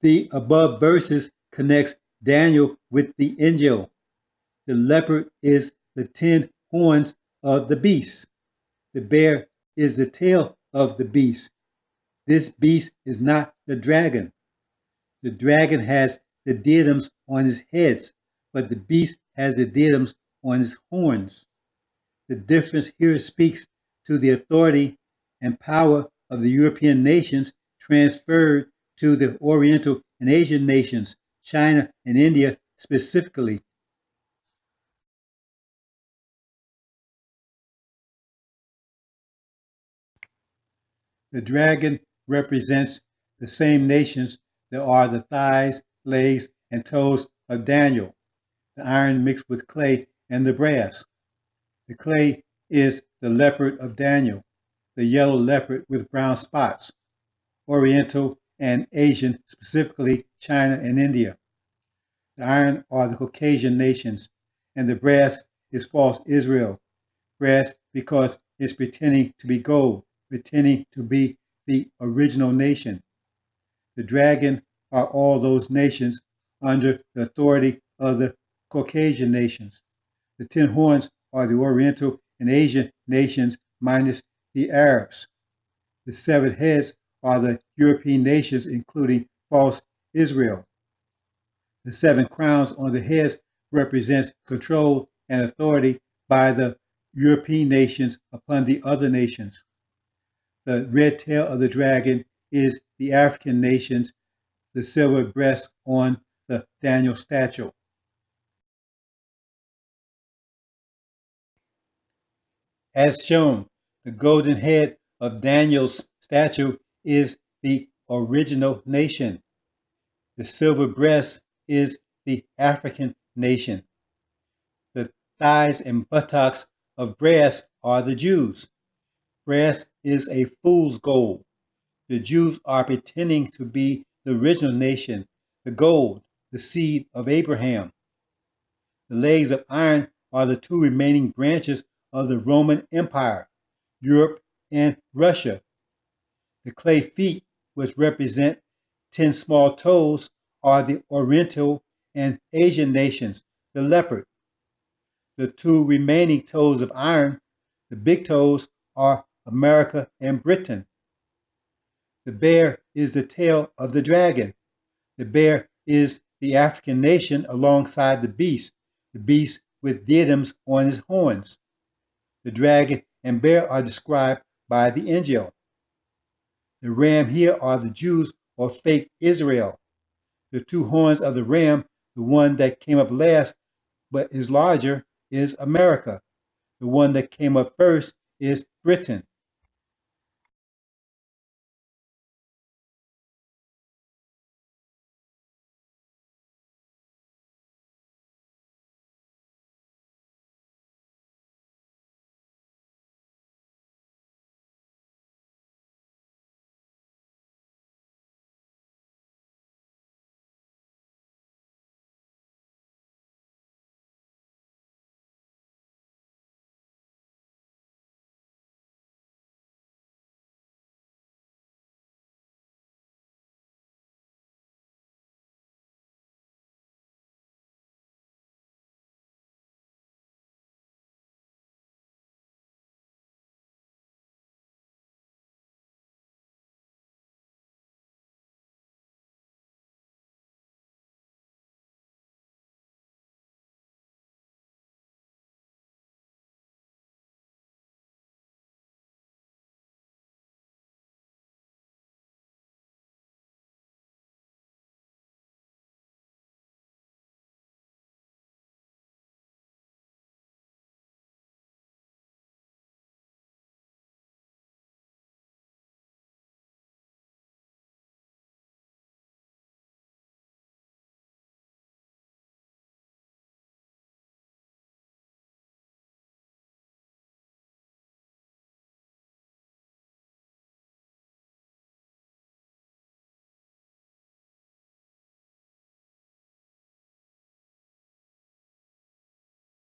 The above verses connects Daniel with the angel. The leopard is the 10 horns of the beast. The bear is the tail of the beast. This beast is not the dragon. The dragon has the diadems on his heads, but the beast has the diadems on his horns. The difference here speaks to the authority and power of the European nations transferred to the Oriental and Asian nations, China and India specifically. The dragon represents the same nations that are the thighs, legs, and toes of Daniel, the iron mixed with clay and the brass. The clay is the leopard of Daniel, the yellow leopard with brown spots, Oriental and Asian, specifically China and India. The iron are the Caucasian nations, and the brass is false Israel. Brass because it's pretending to be gold, pretending to be the original nation. The dragon are all those nations under the authority of the Caucasian nations. The 10 horns are the Oriental and Asian nations minus the Arabs. The 7 heads are the European nations, including false Israel. The 7 crowns on the heads represents control and authority by the European nations upon the other nations. The red tail of the dragon is the African nations, the silver breast on the Daniel statue. As shown, the golden head of Daniel's statue is the original nation. The silver breast is the African nation. The thighs and buttocks of brass are the Jews. Brass is a fool's gold. The Jews are pretending to be the original nation, the gold, the seed of Abraham. The legs of iron are the two remaining branches of the Roman Empire, Europe and Russia. The clay feet, which represent 10 small toes, are the Oriental and Asian nations, the leopard. The two remaining toes of iron, the big toes, are America and Britain. The bear is the tail of the dragon. The bear is the African nation alongside the beast with diadems on his horns. The dragon and bear are described by the AL-INJIL. The ram here are the Jews or fake Israel. The two horns of the ram, the one that came up last but is larger, is America. The one that came up first is Britain.